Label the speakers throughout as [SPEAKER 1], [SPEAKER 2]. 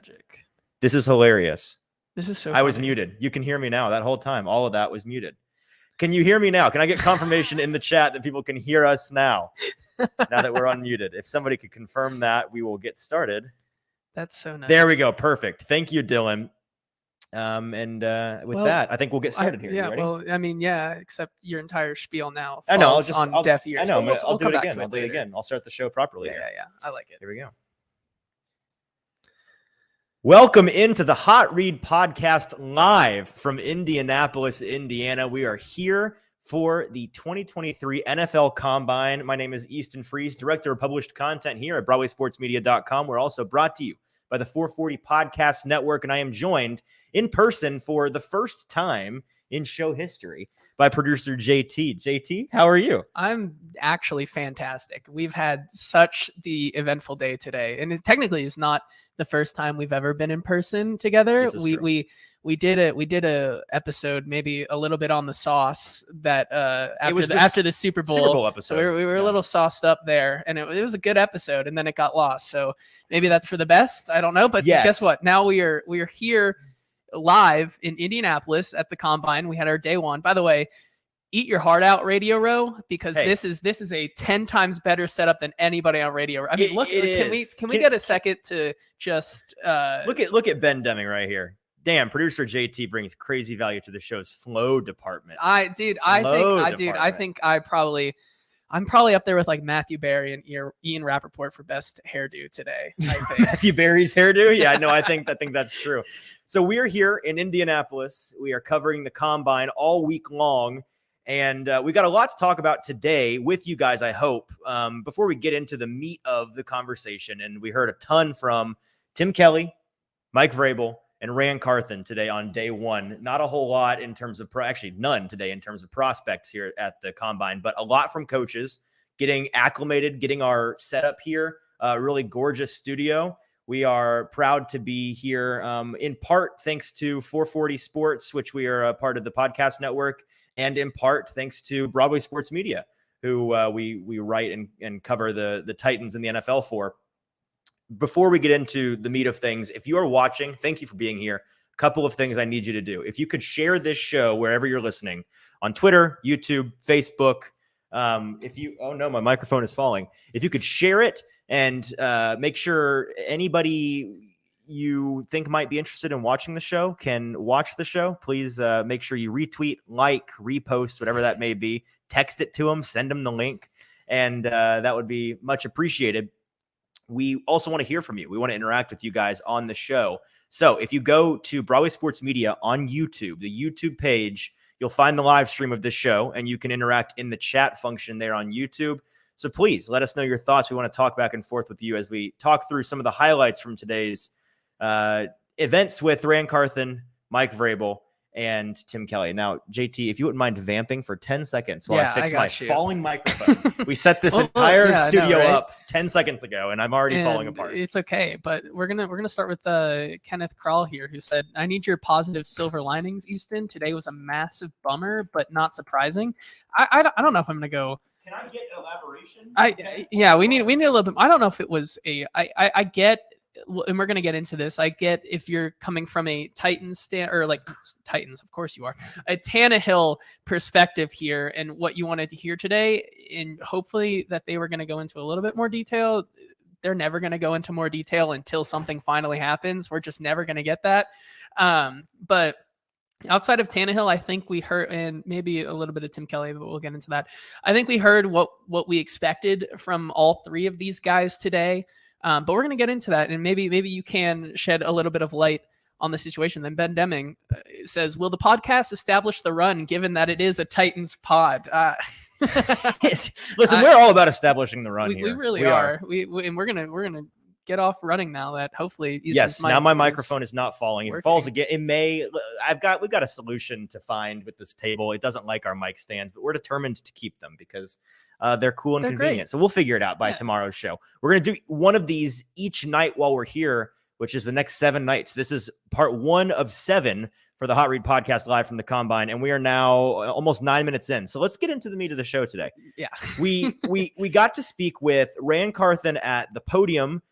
[SPEAKER 1] tragic.
[SPEAKER 2] This is hilarious.
[SPEAKER 1] This is so
[SPEAKER 2] I was
[SPEAKER 1] funny.
[SPEAKER 2] muted. You can hear me now. That whole time, all of that was muted. Can you hear me now? Can I get confirmation in the chat that people can hear us now? Now that we're unmuted. If somebody could confirm that, we will get started.
[SPEAKER 1] That's so nice.
[SPEAKER 2] There we go. Perfect. Thank you, Dylan. With that, I think we'll get started here.
[SPEAKER 1] Yeah,
[SPEAKER 2] you ready?
[SPEAKER 1] well, I mean, yeah, except your entire spiel now falls
[SPEAKER 2] I know.
[SPEAKER 1] on deaf ears.
[SPEAKER 2] I know.
[SPEAKER 1] We'll
[SPEAKER 2] do
[SPEAKER 1] come
[SPEAKER 2] it
[SPEAKER 1] back
[SPEAKER 2] again.
[SPEAKER 1] to
[SPEAKER 2] I'll do it
[SPEAKER 1] later.
[SPEAKER 2] again. I'll start the show properly.
[SPEAKER 1] Yeah. I like it.
[SPEAKER 2] Here we go. Welcome into the Hot Read Podcast live from Indianapolis, Indiana. We are here for the 2023 NFL Combine. My name is Easton Freeze, Director of Published Content here at BroadwaySportsMedia.com. We're also brought to you by the 440 Podcast Network, and I am joined in person for the first time in show history by producer JT. JT, how are you?
[SPEAKER 1] I'm actually fantastic. We've had such the eventful day today, and it technically is not the first time we've ever been in person together. We did a episode, maybe a little bit on the sauce that after the Super Bowl
[SPEAKER 2] episode.
[SPEAKER 1] So we were a little sauced up there, and it was a good episode, and then it got lost. So maybe that's for the best. I don't know, but Guess what? Now we are here live in Indianapolis at the Combine. We had our day one. By the way, eat your heart out, Radio Row, because this is a 10 times better setup than anybody on Radio Row. I mean, can we get a second to just
[SPEAKER 2] look at Ben Deming right here. Damn, producer JT brings crazy value to the show's flow department.
[SPEAKER 1] I think I'm probably up there with like Matthew Berry and Ian Rappaport for best hairdo today. I think.
[SPEAKER 2] Matthew Berry's hairdo? Yeah, no, I think that's true. So we're here in Indianapolis. We are covering the Combine all week long. And we got a lot to talk about today with you guys, I hope. Before we get into the meat of the conversation, and we heard a ton from Tim Kelly, Mike Vrabel, and Rand Carthon today on day one. Not a whole lot in terms of actually none today in terms of prospects here at the Combine, but a lot from coaches getting acclimated, getting our setup here. Really gorgeous studio. We are proud to be here in part thanks to 440 Sports, which we are a part of the podcast network, and in part thanks to Broadway Sports Media, who we write and cover the Titans and the NFL for. Before we get into the meat of things, if you are watching, thank you for being here. A couple of things I need you to do. If you could share this show wherever you're listening, on Twitter, YouTube, Facebook. Oh no, my microphone is falling. If you could share it and make sure anybody you think might be interested in watching the show can watch the show, please make sure you retweet, like, repost, whatever that may be. Text it to them, send them the link, and that would be much appreciated. We also want to hear from you. We want to interact with you guys on the show. So if you go to Broadway Sports Media on YouTube, the YouTube page, you'll find the live stream of this show, and you can interact in the chat function there on YouTube. So please let us know your thoughts. We want to talk back and forth with you as we talk through some of the highlights from today's events with Rand Carthon, Mike Vrabel, and Tim Kelly. Now, JT, if you wouldn't mind vamping for 10 seconds while I fix my falling microphone. We set this entire studio up 10 seconds ago, and I'm already falling apart.
[SPEAKER 1] It's okay, but we're gonna start with Kenneth Krall here, who said, "I need your positive silver linings, Easton. Today was a massive bummer, but not surprising." I don't know if I'm gonna go.
[SPEAKER 2] Can I get elaboration?
[SPEAKER 1] We need a little bit. I don't know if it was I get. And we're going to get into this. I get if you're coming from a Titans stand or like Titans, of course you are, a Tannehill perspective here and what you wanted to hear today. And hopefully that they were going to go into a little bit more detail. They're never going to go into more detail until something finally happens. We're just never going to get that. But outside of Tannehill, I think we heard, and maybe a little bit of Tim Kelly, but we'll get into that. I think we heard what we expected from all three of these guys today. But we're going to get into that, and maybe you can shed a little bit of light on the situation. Then Ben Deming says, will the podcast establish the run, given that it is a Titans pod?
[SPEAKER 2] Listen, we're all about establishing the run here.
[SPEAKER 1] We really are. And we're gonna get off running now. That hopefully,
[SPEAKER 2] yes. Now my microphone is not falling. If it falls again, it may. We've got a solution to find with this table. It doesn't like our mic stands, but we're determined to keep them because they're cool and convenient. Great. So we'll figure it out by tomorrow's show. We're going to do one of these each night while we're here, which is the next 7 nights. This is part 1 of 7 for the Hot Read Podcast live from the Combine. And we are now almost 9 minutes in. So let's get into the meat of the show today.
[SPEAKER 1] Yeah.
[SPEAKER 2] We got to speak with Rand Carthon at the podium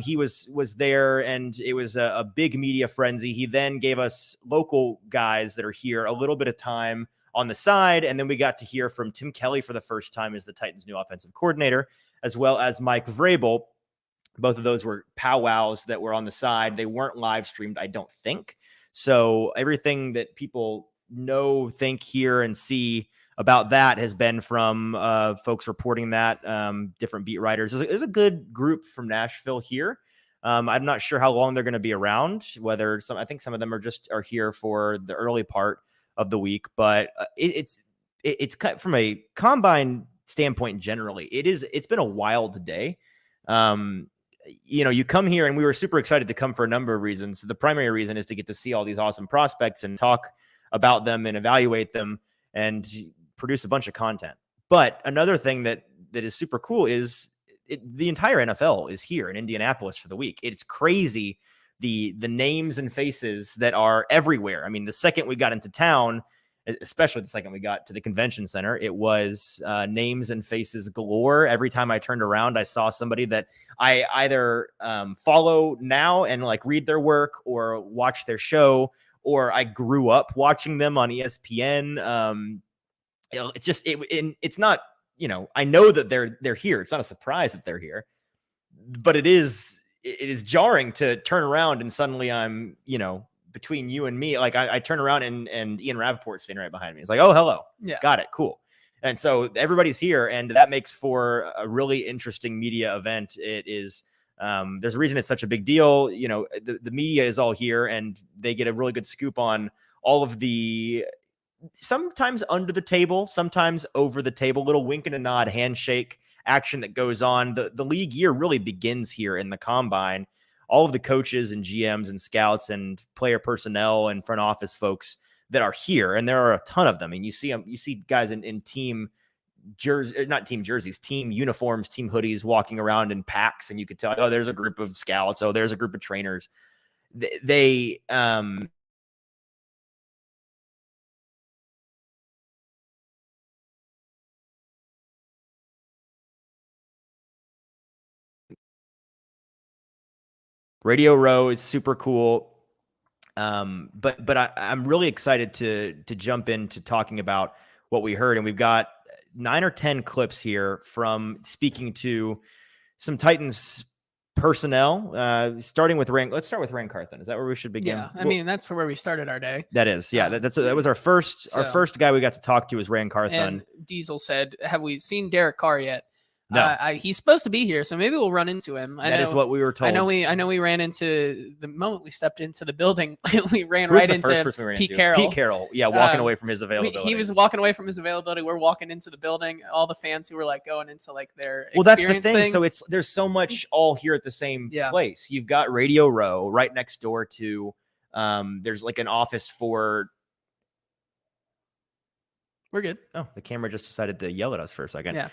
[SPEAKER 2] He was there, and it was a big media frenzy. He then gave us local guys that are here a little bit of time on the side, and then we got to hear from Tim Kelly for the first time as the Titans' new offensive coordinator, as well as Mike Vrabel. Both of those were powwows that were on the side. They weren't live streamed, I don't think. So everything that people know, think, hear, and see about that has been from folks reporting that, different beat writers. There's a good group from Nashville here. I'm not sure how long they're going to be around, I think some of them are here for the early part of the week, but it's cut from a combine standpoint. Generally, it's been a wild day. You come here, and we were super excited to come for a number of reasons. The primary reason is to get to see all these awesome prospects and talk about them and evaluate them and produce a bunch of content. But another thing that is super cool is the entire NFL is here in Indianapolis for the week. It's crazy, the names and faces that are everywhere. I mean, the second we got into town, especially the second we got to the convention center, it was names and faces galore. Every time I turned around, I saw somebody that I either follow now and like read their work or watch their show, or I grew up watching them on ESPN. It's not, I know that they're here. It's not a surprise that they're here, but it is jarring to turn around and suddenly I'm, between you and me, like I turn around and Ian Rappaport's standing right behind me. It's like, oh, hello.
[SPEAKER 1] Yeah.
[SPEAKER 2] Got it. Cool. And so everybody's here, and that makes for a really interesting media event. It is, there's a reason it's such a big deal. The media is all here, and they get a really good scoop on all of the, sometimes under the table, sometimes over the table, little wink and a nod, handshake action that goes on. The league year really begins here in the combine. All of the coaches and GMs and scouts and player personnel and front office folks that are here, and there are a ton of them. And you see guys in team jerseys, not team jerseys, team uniforms, team hoodies, walking around in packs, and you could tell, oh, there's a group of scouts, oh, there's a group of trainers. They Radio Row is super cool. But I'm really excited to jump into talking about what we heard. And we've got 9 or 10 clips here from speaking to some Titans personnel, starting with Let's start with Carthon. Is that where we should begin?
[SPEAKER 1] Yeah, I mean, that's where we started our day.
[SPEAKER 2] That is, yeah. That was our first guy we got to talk to was Carthon.
[SPEAKER 1] And Diesel said, "Have we seen Derek Carr yet?"
[SPEAKER 2] No,
[SPEAKER 1] he's supposed to be here, so maybe we'll run into him.
[SPEAKER 2] That is what we were told.
[SPEAKER 1] I know we ran into, the moment we stepped into the building, we ran right into Pete Carroll.
[SPEAKER 2] Pete Carroll, yeah, walking away from his availability.
[SPEAKER 1] He was walking away from his availability. We're walking into the building. All the fans who were like going into like their
[SPEAKER 2] that's the thing. So there's so much all here at the same
[SPEAKER 1] Yeah.
[SPEAKER 2] place. You've got Radio Row right next door to. There's like an office for.
[SPEAKER 1] We're good.
[SPEAKER 2] Oh, the camera just decided to yell at us for a second.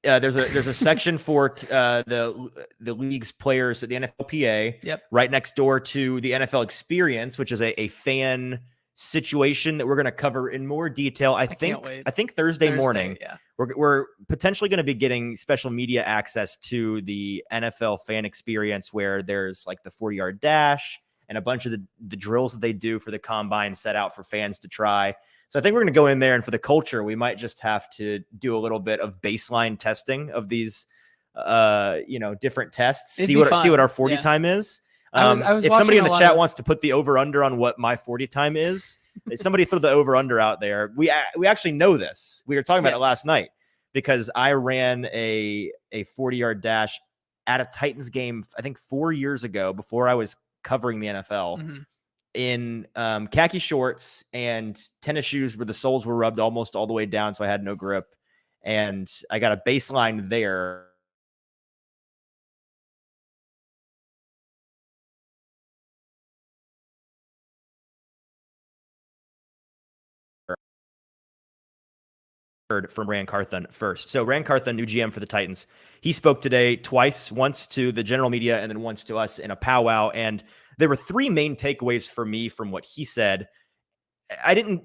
[SPEAKER 1] Yeah.
[SPEAKER 2] There's a section for the league's players at the NFLPA.
[SPEAKER 1] Yep.
[SPEAKER 2] Right next door to the NFL Experience, which is a fan situation that we're going to cover in more detail. I think Thursday morning.
[SPEAKER 1] Yeah.
[SPEAKER 2] We're potentially going to be getting special media access to the NFL Fan Experience, where there's like the 40-yard dash and a bunch of the drills that they do for the combine set out for fans to try. So I think we're going to go in there, and for the culture, we might just have to do a little bit of baseline testing of these, different tests. See what our 40 time is. If somebody in the chat wants to put the over under on what my 40 time is, somebody throw the over under out there. We actually know this. We were talking about it last night because I ran a 40-yard dash at a Titans game, I think 4 years ago, before I was covering the NFL.
[SPEAKER 1] Mm-hmm.
[SPEAKER 2] In khaki shorts and tennis shoes where the soles were rubbed almost all the way down, so I had no grip. And I got a baseline there. From Carthon first. So Carthon, new GM for the Titans. He spoke today twice, once to the general media and then once to us in a powwow. And there were 3 main takeaways for me from what he said. I don't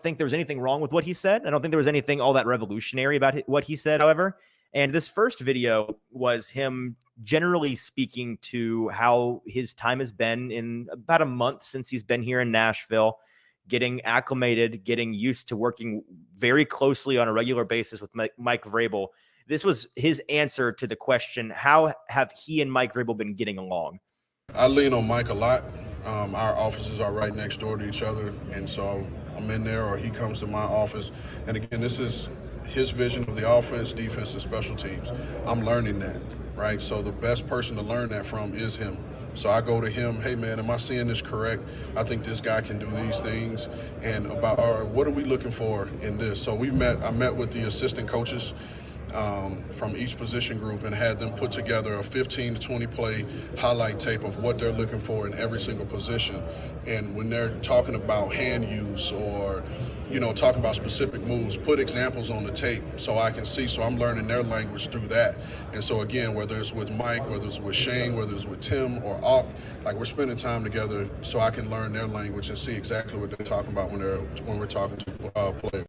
[SPEAKER 2] think there was anything wrong with what he said. I don't think there was anything all that revolutionary about what he said, however. And this first video was him generally speaking to how his time has been in about a month since he's been here in Nashville, getting acclimated, getting used to working very closely on a regular basis with Mike Vrabel. This was his answer to the question, how have he and Mike Vrabel been getting along?
[SPEAKER 3] I lean on Mike a lot. Our offices are right next door to each other, and so I'm in there or he comes to my office. And again, this is his vision of the offense, defense, and special teams. I'm learning that, right? So the best person to learn that from is him. So I go to him, hey man, am I seeing this correct? I think this guy can do these things. And about, all right, what are we looking for in this? So I met with the assistant coaches from each position group and had them put together a 15 to 20 play highlight tape of what they're looking for in every single position. And when they're talking about hand use or, talking about specific moves, put examples on the tape so I can see. So I'm learning their language through that. And so again, whether it's with Mike, whether it's with Shane, whether it's with Tim or Alt, like we're spending time together so I can learn their language and see exactly what they're talking about when we're talking to players.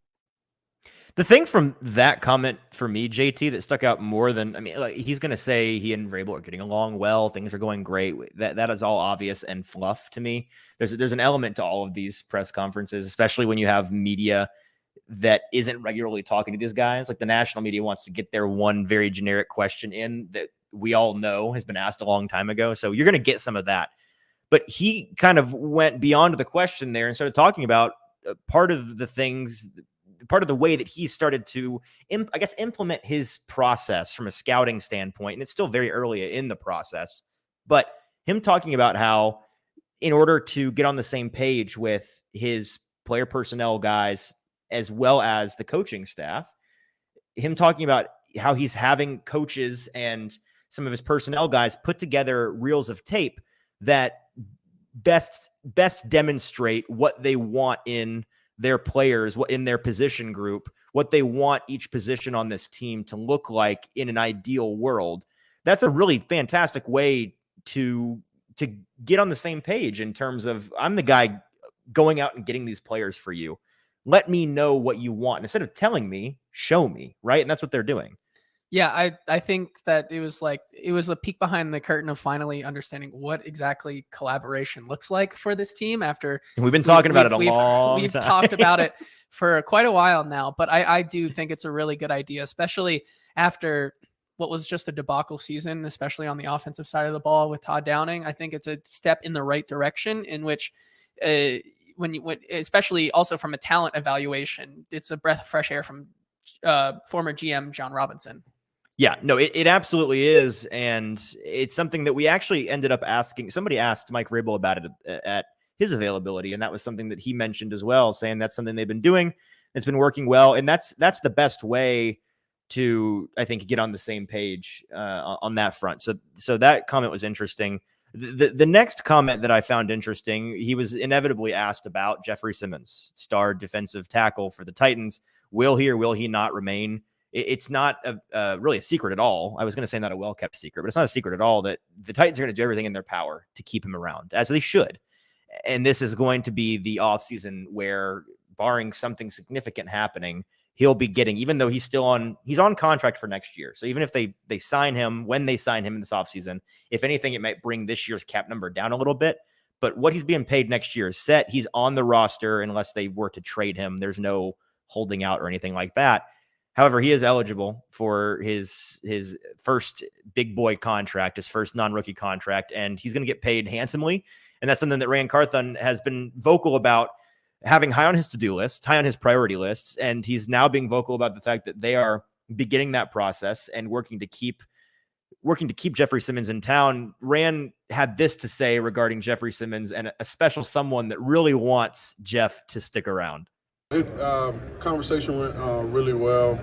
[SPEAKER 2] The thing from that comment for me, JT, that stuck out more than, he's going to say he and Vrabel are getting along well. Things are going great. That is all obvious and fluff to me. There's an element to all of these press conferences, especially when you have media that isn't regularly talking to these guys. Like the national media wants to get their one very generic question in that we all know has been asked a long time ago. So you're going to get some of that. But he kind of went beyond the question there and started talking about part of the way that he started to, implement his process from a scouting standpoint. And it's still very early in the process, but him talking about how in order to get on the same page with his player personnel guys, as well as the coaching staff, him talking about how he's having coaches and some of his personnel guys put together reels of tape that best demonstrate what they want in their players, what in their position group, what they want each position on this team to look like in an ideal world. That's a really fantastic way to get on the same page in terms of, I'm the guy going out and getting these players for you. Let me know what you want. Instead of telling me, show me, right? And that's what they're doing.
[SPEAKER 1] Yeah, I think that it was a peek behind the curtain of finally understanding what exactly collaboration looks like for this team after
[SPEAKER 2] we've been talking about it a long time.
[SPEAKER 1] We've talked about it for quite a while now, but I do think it's a really good idea, especially after what was just a debacle season, especially on the offensive side of the ball with Todd Downing. I think it's a step in the right direction in which when especially also from a talent evaluation, it's a breath of fresh air from former GM John Robinson.
[SPEAKER 2] Yeah, no, it absolutely is. And it's something that we actually ended up asking. Somebody asked Mike Vrabel about it at his availability. And that was something that he mentioned as well, saying that's something they've been doing. It's been working well. And that's the best way to, I think, get on the same page on that front. So that comment was interesting. The next comment that I found interesting, he was inevitably asked about Jeffrey Simmons, star defensive tackle for the Titans. Will he or will he not remain? It's not really a secret at all. I was going to say not a well-kept secret, but it's not a secret at all that the Titans are going to do everything in their power to keep him around, as they should. And this is going to be the offseason where, barring something significant happening, he'll be getting, even though he's on contract for next year. So even if they sign him, when they sign him in this offseason, if anything, it might bring this year's cap number down a little bit. But what he's being paid next year is set. He's on the roster unless they were to trade him. There's no holding out or anything like that. However, he is eligible for his first big boy contract, his first non-rookie contract, and he's going to get paid handsomely. And that's something that Rand Carthon has been vocal about having high on his to-do list, high on his priority lists. And he's now being vocal about the fact that they are beginning that process and working to keep Jeffrey Simmons in town. Rand had this to say regarding Jeffrey Simmons and a special someone that really wants Jeff to stick around.
[SPEAKER 3] Conversation went really well.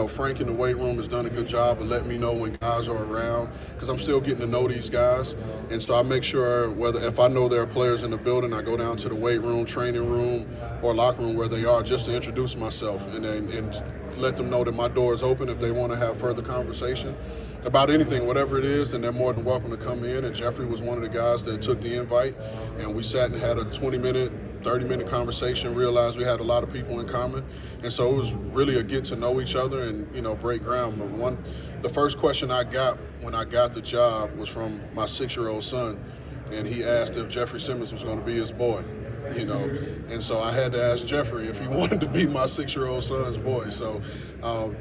[SPEAKER 3] Frank in the weight room has done a good job of letting me know when guys are around, because I'm still getting to know these guys. And so I make sure, if I know there are players in the building, I go down to the weight room, training room, or locker room where they are, just to introduce myself and let them know that my door is open if they want to have further conversation about anything, whatever it is, and they're more than welcome to come in. And Jeffrey was one of the guys that took the invite, and we sat and had a 20-minute 30-minute conversation, realized we had a lot of people in common. And so it was really a get to know each other and, break ground. But the first question I got when I got the job was from my 6-year-old son. And he asked if Jeffrey Simmons was going to be his boy, And so I had to ask Jeffrey if he wanted to be my 6-year-old son's boy. So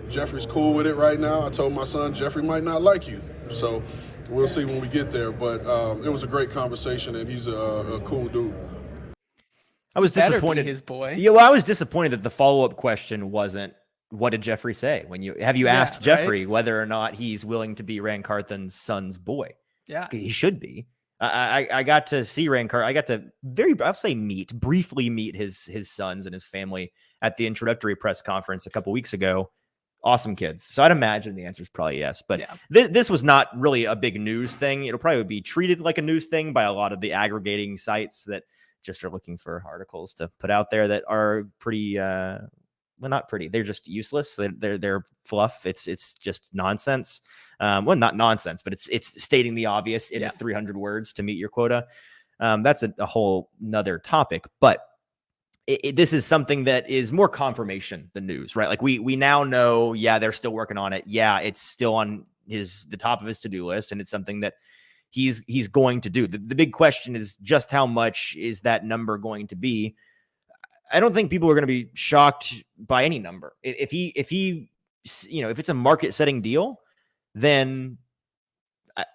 [SPEAKER 3] Jeffrey's cool with it right now. I told my son, Jeffrey might not like you. So we'll see when we get there. But it was a great conversation, and he's a cool dude.
[SPEAKER 2] I was disappointed.
[SPEAKER 1] Be his boy.
[SPEAKER 2] Yeah, well, I was disappointed that the follow-up question wasn't, what did Jeffrey say? Have you asked Jeffrey whether or not he's willing to be Ran Carthon's son's boy?
[SPEAKER 1] Yeah.
[SPEAKER 2] He should be. I got to see Ran Carthon. I got to briefly meet his sons and his family at the introductory press conference a couple weeks ago. Awesome kids. So I'd imagine the answer is probably yes. But this was not really a big news thing. It'll probably be treated like a news thing by a lot of the aggregating sites that just are looking for articles to put out there that are pretty, well, not pretty. They're just useless. They're fluff. It's just nonsense. Well, not nonsense, but it's stating the obvious in 300 words to meet your quota. That's a whole nother topic, but this is something that is more confirmation than news, right? Like we now know, they're still working on it. Yeah, it's still on the top of his to-do list, and it's something that he's going to do. The big question is just how much is that number going to be? I don't think people are going to be shocked by any number. If it's a market setting deal, then I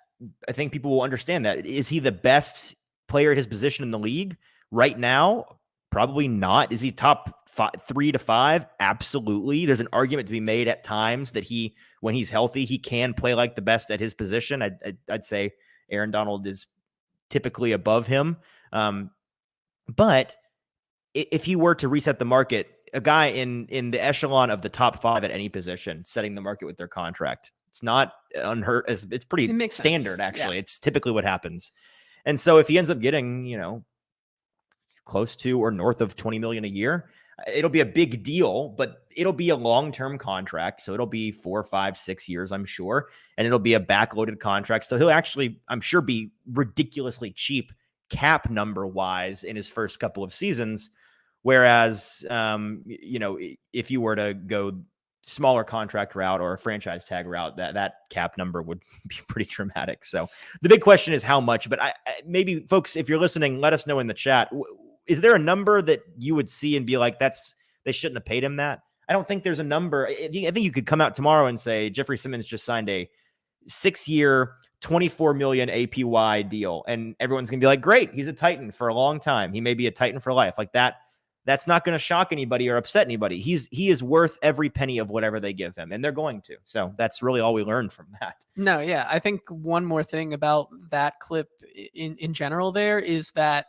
[SPEAKER 2] think people will understand that. Is he the best player at his position in the league right now? Probably not. Is he top 3 to 5? Absolutely. There's an argument to be made at times that when he's healthy, he can play like the best at his position. I'd say Aaron Donald is typically above him. But if he were to reset the market, a guy in the echelon of the top 5 at any position, setting the market with their contract, it's not unheard. It's pretty standard, actually. Yeah. It's typically what happens. And so if he ends up getting, close to or north of $20 million a year, it'll be a big deal, but it'll be a long-term contract. So it'll be 4, 5, 6 years, I'm sure. And it'll be a backloaded contract. So he'll actually, I'm sure, be ridiculously cheap cap number wise in his first couple of seasons. Whereas, if you were to go smaller contract route or a franchise tag route, that cap number would be pretty dramatic. So the big question is how much, but maybe folks, if you're listening, let us know in the chat. Is there a number that you would see and be like, they shouldn't have paid him that? I don't think there's a number. I think you could come out tomorrow and say Jeffrey Simmons just signed a 6-year, $24 million APY deal. And everyone's going to be like, great, he's a Titan for a long time. He may be a Titan for life. Like that. That's not going to shock anybody or upset anybody. He is worth every penny of whatever they give him, and they're going to. So that's really all we learned from that.
[SPEAKER 1] No, yeah. I think one more thing about that clip in general there is that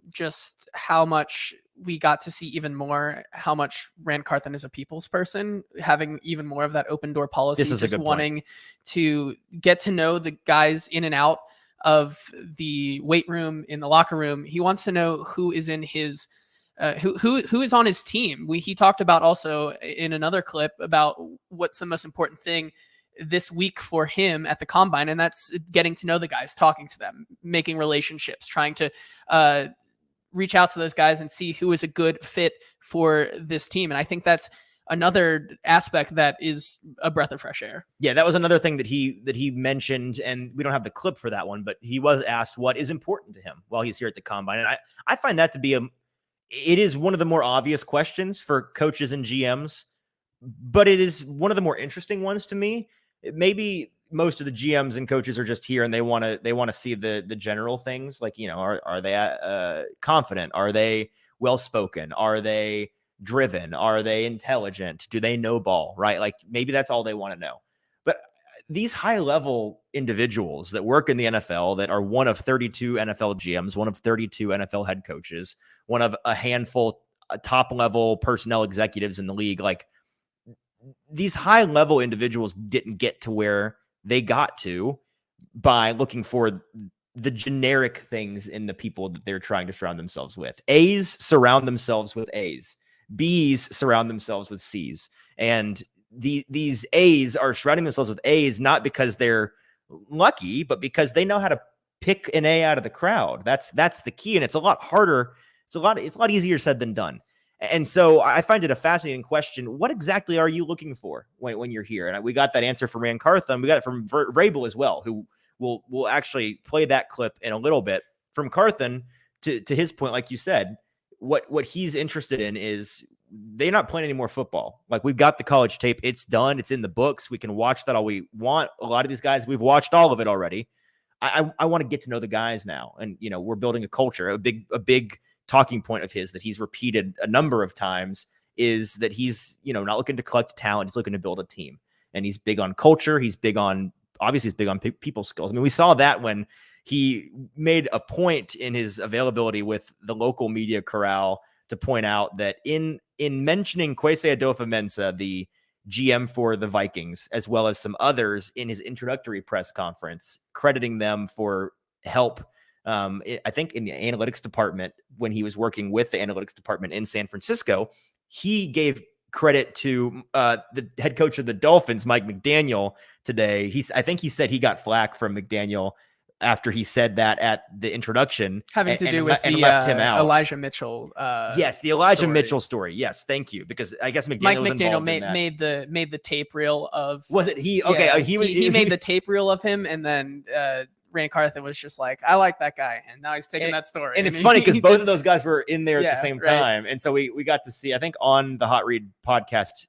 [SPEAKER 1] just how much we got to see even more how much Ran Carthon is a people's person, having even more of that open door policy, just wanting to get to know the guys in and out of the weight room, in the locker room. He wants to know who is in his who is on his team. He talked about also in another clip about what's the most important thing this week for him at the combine, and that's getting to know the guys, talking to them, making relationships, trying to reach out to those guys and see who is a good fit for this team. And I think that's another aspect that is a breath of fresh air. Yeah, that was another thing that he mentioned, and we don't have the clip for that one, but he was asked what is important to him while he's here at the combine. And I find that to be it is one of the more obvious questions for coaches and GMs, but it is one of the more interesting ones to me. Maybe most of the GMs and coaches are just here and they want to see the general things, like, are they confident? Are they well-spoken? Are they driven? Are they intelligent? Do they know ball, right? Like maybe that's all they want to know. But these high-level individuals that work in the NFL, that are one of 32 NFL GMs, one of 32 NFL head coaches, one of a handful top-level personnel executives in the league, like these high-level individuals didn't get to where they got to by looking for the generic things in the people that they're trying to surround themselves with. A's surround themselves with A's. B's surround themselves with C's. And these A's are surrounding themselves with A's not because they're lucky, but because they know how to pick an A out of the crowd. That's the key. And it's a lot harder
[SPEAKER 2] It's a lot easier said than done. And so I find it a fascinating question. What exactly are you looking for when you're here? And we got that answer from Rand Carthon. We got it from Vrabel as well, who we'll actually play that clip in a little bit. From Carthon, to his point, like you said, what he's interested in is they're not playing any more football. Like, we've got the college tape. It's done. It's in the books. We can watch that all we want. A lot of these guys, we've watched all of it already. I want to get to know the guys now. And, we're building a culture. A big talking point of his that he's repeated a number of times is that he's, not looking to collect talent. He's looking to build a team. And he's big on culture. He's big on people skills. I mean, we saw that when he made a point in his availability with the local media corral to point out that in mentioning Kwesi Adolfo-Mensah, the GM for the Vikings, as well as some others in his introductory press conference, crediting them for help, I think in the analytics department, when he was working with the analytics department in San Francisco, he gave credit to the head coach of the Dolphins, Mike McDaniel, today. I think he said he got flack from McDaniel after he said that at the introduction,
[SPEAKER 1] having to do with the
[SPEAKER 2] left him out.
[SPEAKER 1] Elijah Mitchell.
[SPEAKER 2] Yes, the Elijah Mitchell story. Yes, thank you, because I guess
[SPEAKER 1] Mike
[SPEAKER 2] was
[SPEAKER 1] McDaniel
[SPEAKER 2] made
[SPEAKER 1] the tape reel of.
[SPEAKER 2] Was it he? Okay,
[SPEAKER 1] yeah,
[SPEAKER 2] he
[SPEAKER 1] made the tape reel of him, and then Rand Carthon was just like, I like that guy, and now he's taking that story.
[SPEAKER 2] And it's funny because both of those guys were in there at the same time,
[SPEAKER 1] right.
[SPEAKER 2] And so we got to see. I think on the Hot Read podcast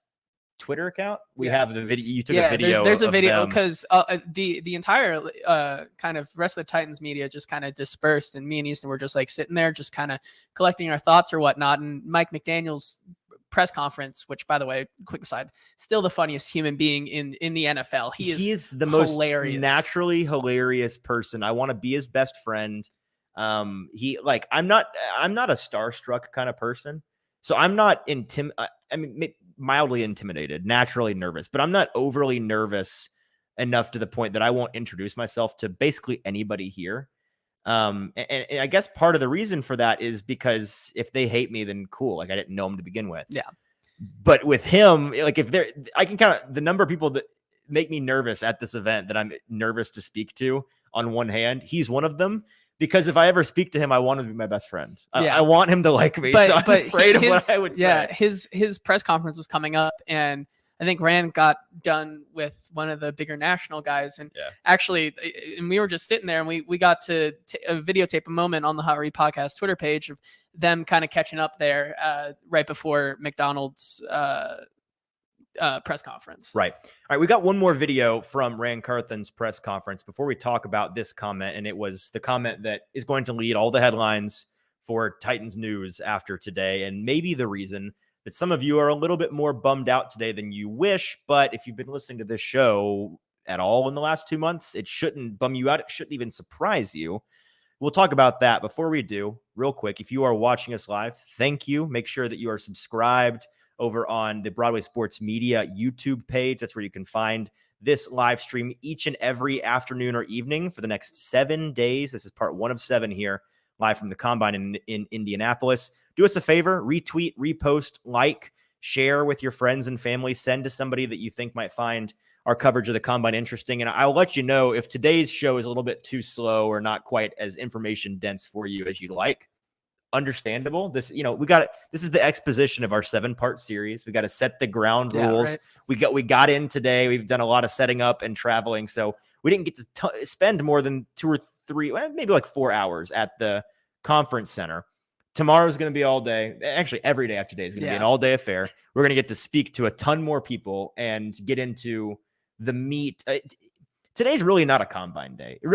[SPEAKER 2] Twitter account, we have the video. You took a video.
[SPEAKER 1] There's a video because the entire kind of rest of the Titans media just kind of dispersed, and me and Easton were just like sitting there, just kind of collecting our thoughts or whatnot. And Mike McDaniel's press conference, which, by the way, quick aside, still the funniest human being in the NFL. He is
[SPEAKER 2] the
[SPEAKER 1] hilarious.
[SPEAKER 2] Most naturally hilarious person. I want to be his best friend. I'm not a starstruck kind of person, so I'm not mildly intimidated, naturally nervous, but I'm not overly nervous enough to the point that I won't introduce myself to basically anybody here. And I guess part of the reason for that is because if they hate me, then cool. Like, I didn't know him to begin with.
[SPEAKER 1] Yeah.
[SPEAKER 2] But with him, like, I can count the number of people that make me nervous at this event that I'm nervous to speak to on one hand. He's one of them. Because if I ever speak to him, I want him to be my best friend. I want him to like me. So I'm afraid of what I would say.
[SPEAKER 1] Yeah, his press conference was coming up, and I think Rand got done with one of the bigger national guys. And actually, and we were just sitting there, and we got to videotape a moment on the Hot Read Podcast Twitter page of them kind of catching up there right before McDonald's press conference.
[SPEAKER 2] Right. All right. We got one more video from Rand Carthon's press conference before we talk about this comment. And it was the comment that is going to lead all the headlines for Titans news after today. And maybe the reason that some of you are a little bit more bummed out today than you wish. But if you've been listening to this show at all in the last 2 months, it shouldn't bum you out. It shouldn't even surprise you. We'll talk about that. Before we do, real quick, if you are watching us live, thank you. Make sure that you are subscribed over on the Broadway Sports Media YouTube page. That's where you can find this live stream each and every afternoon or evening for the next 7 days. This is part 1 of 7 here, live from the Combine in Indianapolis. Do us a favor, retweet, repost, like, share with your friends and family, send to somebody that you think might find our coverage of the Combine interesting. And I'll let you know if today's show is a little bit too slow or not quite as information dense for you as you'd like. Understandable. This, this is the exposition of our 7-part series. We got to set the ground rules. Right. We got in today. We've done a lot of setting up and traveling, so we didn't get to spend more than 2 or 3, maybe like 4 hours at the conference center. Tomorrow's going to be all day. Actually, every day after today is going to be an all-day affair. We're going to get to speak to a ton more people and get into the meat. Today's really not a Combine day. It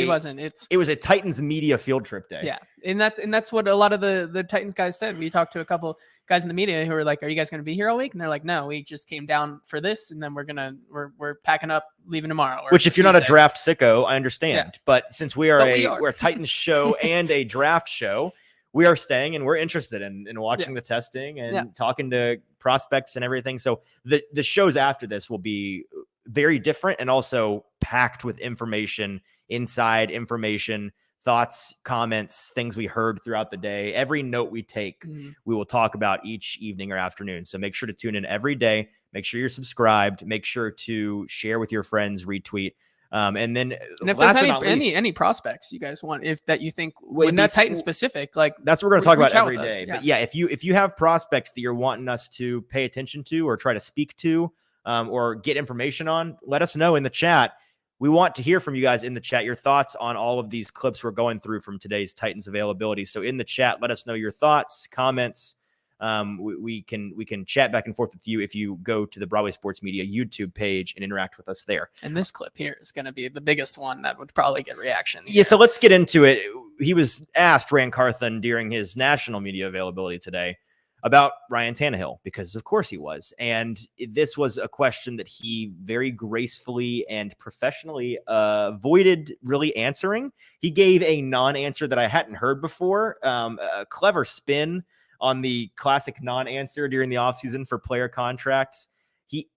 [SPEAKER 2] wasn't. It was a Titans media field trip day.
[SPEAKER 1] Yeah, and that's what a lot of the Titans guys said. We talked to a couple guys in the media who were like, "Are you guys going to be here all week?" And they're like, "No, we just came down for this, and then we're packing up, leaving tomorrow."
[SPEAKER 2] Which, if you're not a draft sicko, I understand. Yeah. But since we're a Titans show and a draft show, we are staying, and we're interested in watching the testing and talking to prospects and everything. So the shows after this will be very different and also packed with information, inside information, thoughts, comments, things we heard throughout the day. Every note we take, we will talk about each evening or afternoon. So make sure to tune in every day. Make sure you're subscribed. Make sure to share with your friends, retweet. And then
[SPEAKER 1] if
[SPEAKER 2] last
[SPEAKER 1] there's
[SPEAKER 2] but not least,
[SPEAKER 1] any prospects you guys want, if that you think
[SPEAKER 2] Well,
[SPEAKER 1] would
[SPEAKER 2] and
[SPEAKER 1] be
[SPEAKER 2] that's-
[SPEAKER 1] Titan specific, like
[SPEAKER 2] that's what we're going to talk about
[SPEAKER 1] reach out
[SPEAKER 2] every
[SPEAKER 1] with us.
[SPEAKER 2] day.
[SPEAKER 1] Yeah.
[SPEAKER 2] But yeah, if you have prospects that you're wanting us to pay attention to or try to speak to, or get information on, let us know in the chat. We want to hear from you guys in the chat, your thoughts on all of these clips we're going through from today's Titans availability. So in the chat, let us know your thoughts, comments. We can chat back and forth with you if you go to the Broadway Sports Media YouTube page and interact with us there.
[SPEAKER 1] And this clip here is going to be the biggest one that would probably get reactions.
[SPEAKER 2] Yeah, so let's get into it. He was asked, Rand Carthon, during his national media availability today about Ryan Tannehill, because of course he was. And this was a question that he very gracefully and professionally avoided really answering. He gave a non-answer that I hadn't heard before, a clever spin on the classic non-answer during the offseason for player contracts.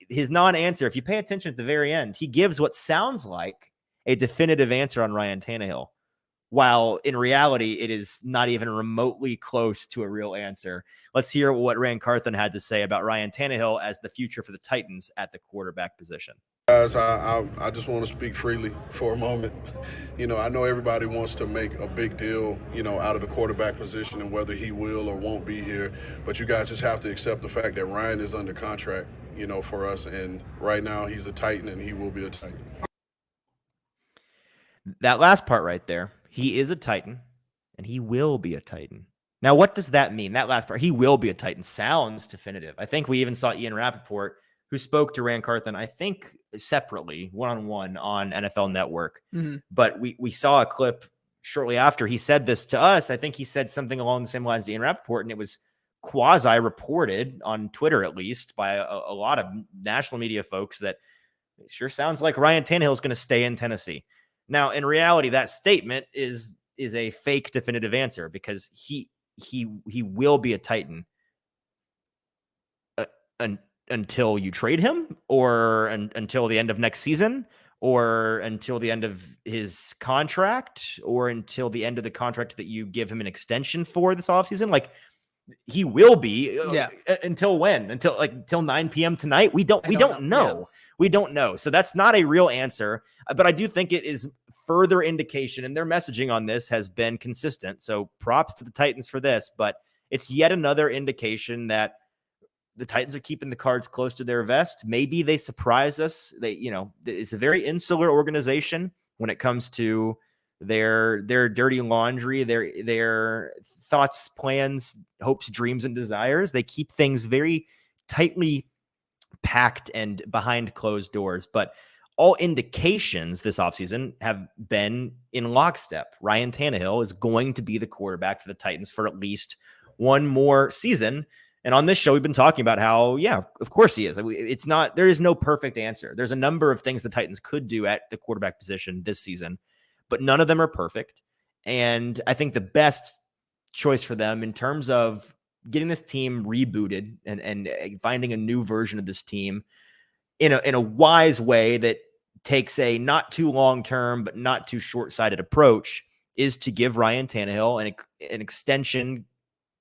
[SPEAKER 2] His non-answer, if you pay attention at the very end, he gives what sounds like a definitive answer on Ryan Tannehill, while in reality, it is not even remotely close to a real answer. Let's hear what Rand Carthon had to say about Ryan Tannehill as the future for the Titans at the quarterback position.
[SPEAKER 3] Guys, I just want to speak freely for a moment. I know everybody wants to make a big deal, out of the quarterback position and whether he will or won't be here. But you guys just have to accept the fact that Ryan is under contract, for us. And right now he's a Titan and he will be a Titan.
[SPEAKER 2] That last part right there, he is a Titan and he will be a Titan. Now, what does that mean? That last part, he will be a Titan, sounds definitive. I think we even saw Ian Rappaport, who spoke to Rand Carthon, I think separately, one-on-one on NFL Network. Mm-hmm. But we saw a clip shortly after he said this to us. I think he said something along the same lines as Ian Rappaport, and it was quasi-reported on Twitter, at least, by a lot of national media folks that it sure sounds like Ryan Tannehill is going to stay in Tennessee. Now, in reality, that statement is a fake definitive answer, because he will be a Titan until you trade him, or until the end of next season, or until the end of his contract, or until the end of the contract that you give him an extension for this offseason. Like, he will be. Until when? Until 9 p.m. tonight? We don't know. Yeah. We don't know. So that's not a real answer, but I do think it is further indication, and their messaging on this has been consistent. So props to the Titans for this, but it's yet another indication that the Titans are keeping the cards close to their vest. Maybe they surprise us. It's a very insular organization when it comes to their dirty laundry, their thoughts, plans, hopes, dreams, and desires. They keep things very tightly packed and behind closed doors. But all indications this offseason have been in lockstep. Ryan Tannehill is going to be the quarterback for the Titans for at least one more season. And on this show, we've been talking about how, yeah, of course he is. There is no perfect answer. There's a number of things the Titans could do at the quarterback position this season, but none of them are perfect. And I think the best choice for them in terms of getting this team rebooted and finding a new version of this team in a wise way that takes a not too long-term, but not too short-sighted approach is to give Ryan Tannehill an extension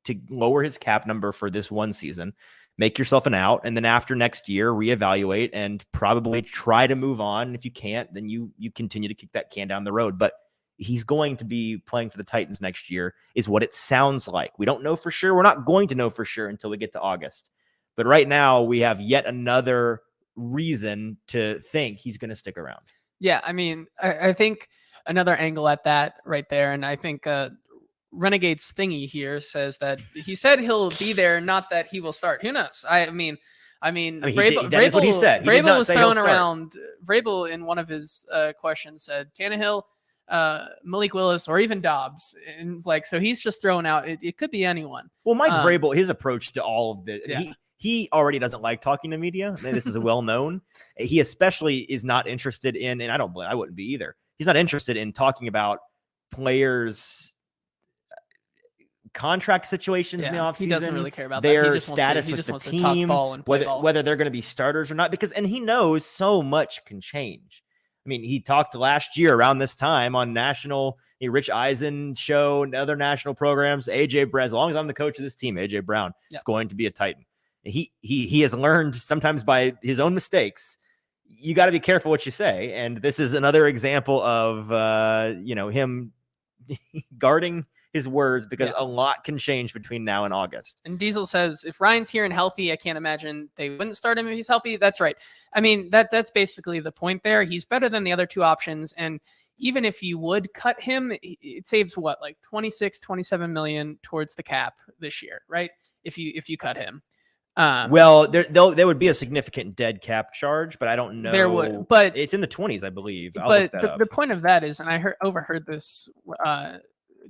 [SPEAKER 2] to lower his cap number for this one season, make yourself an out, and then after next year, reevaluate and probably try to move on. If you can't, then you continue to kick that can down the road. But he's going to be playing for the Titans next year is what it sounds like. We don't know for sure. We're not going to know for sure until we get to August. But right now, we have yet another reason to think he's going to stick around.
[SPEAKER 1] Yeah, I mean, I think another angle at that right there, and I think Renegade's thingy here says that he said he'll be there, not that he will start. Who knows? I mean, Vrabel,
[SPEAKER 2] that is what he said.
[SPEAKER 1] Vrabel was throwing around. Vrabel in one of his questions said Tannehill, Malik Willis, or even Dobbs, and so he's just throwing out. It could be anyone.
[SPEAKER 2] Well, Mike Vrabel, his approach to all of this, he already doesn't like talking to media. This is well known. He especially is not interested in, and I wouldn't be either. He's not interested in talking about players' contract situations in the offseason.
[SPEAKER 1] He doesn't really care about
[SPEAKER 2] their
[SPEAKER 1] that.
[SPEAKER 2] status with the team, whether they're going to be starters or not, and he knows so much can change. I mean, he talked last year around this time on national, Rich Eisen show and other national programs, AJ Brown, as long as I'm the coach of this team, AJ Brown is going to be a Titan. He has learned sometimes by his own mistakes. you got to be careful what you say. And this is another example of, him guarding his words, because a lot can change between now and August.
[SPEAKER 1] And Diesel says, if Ryan's here and healthy, I can't imagine they wouldn't start him if he's healthy. That's right. I mean, that's basically the point there. He's better than the other two options. And even if you would cut him, it saves like 26, 27 million towards the cap this year, right? If you cut him.
[SPEAKER 2] Well, there would be a significant dead cap charge, but I don't know.
[SPEAKER 1] There would, but
[SPEAKER 2] it's in the 20s, I believe.
[SPEAKER 1] But the point of that is, and I overheard this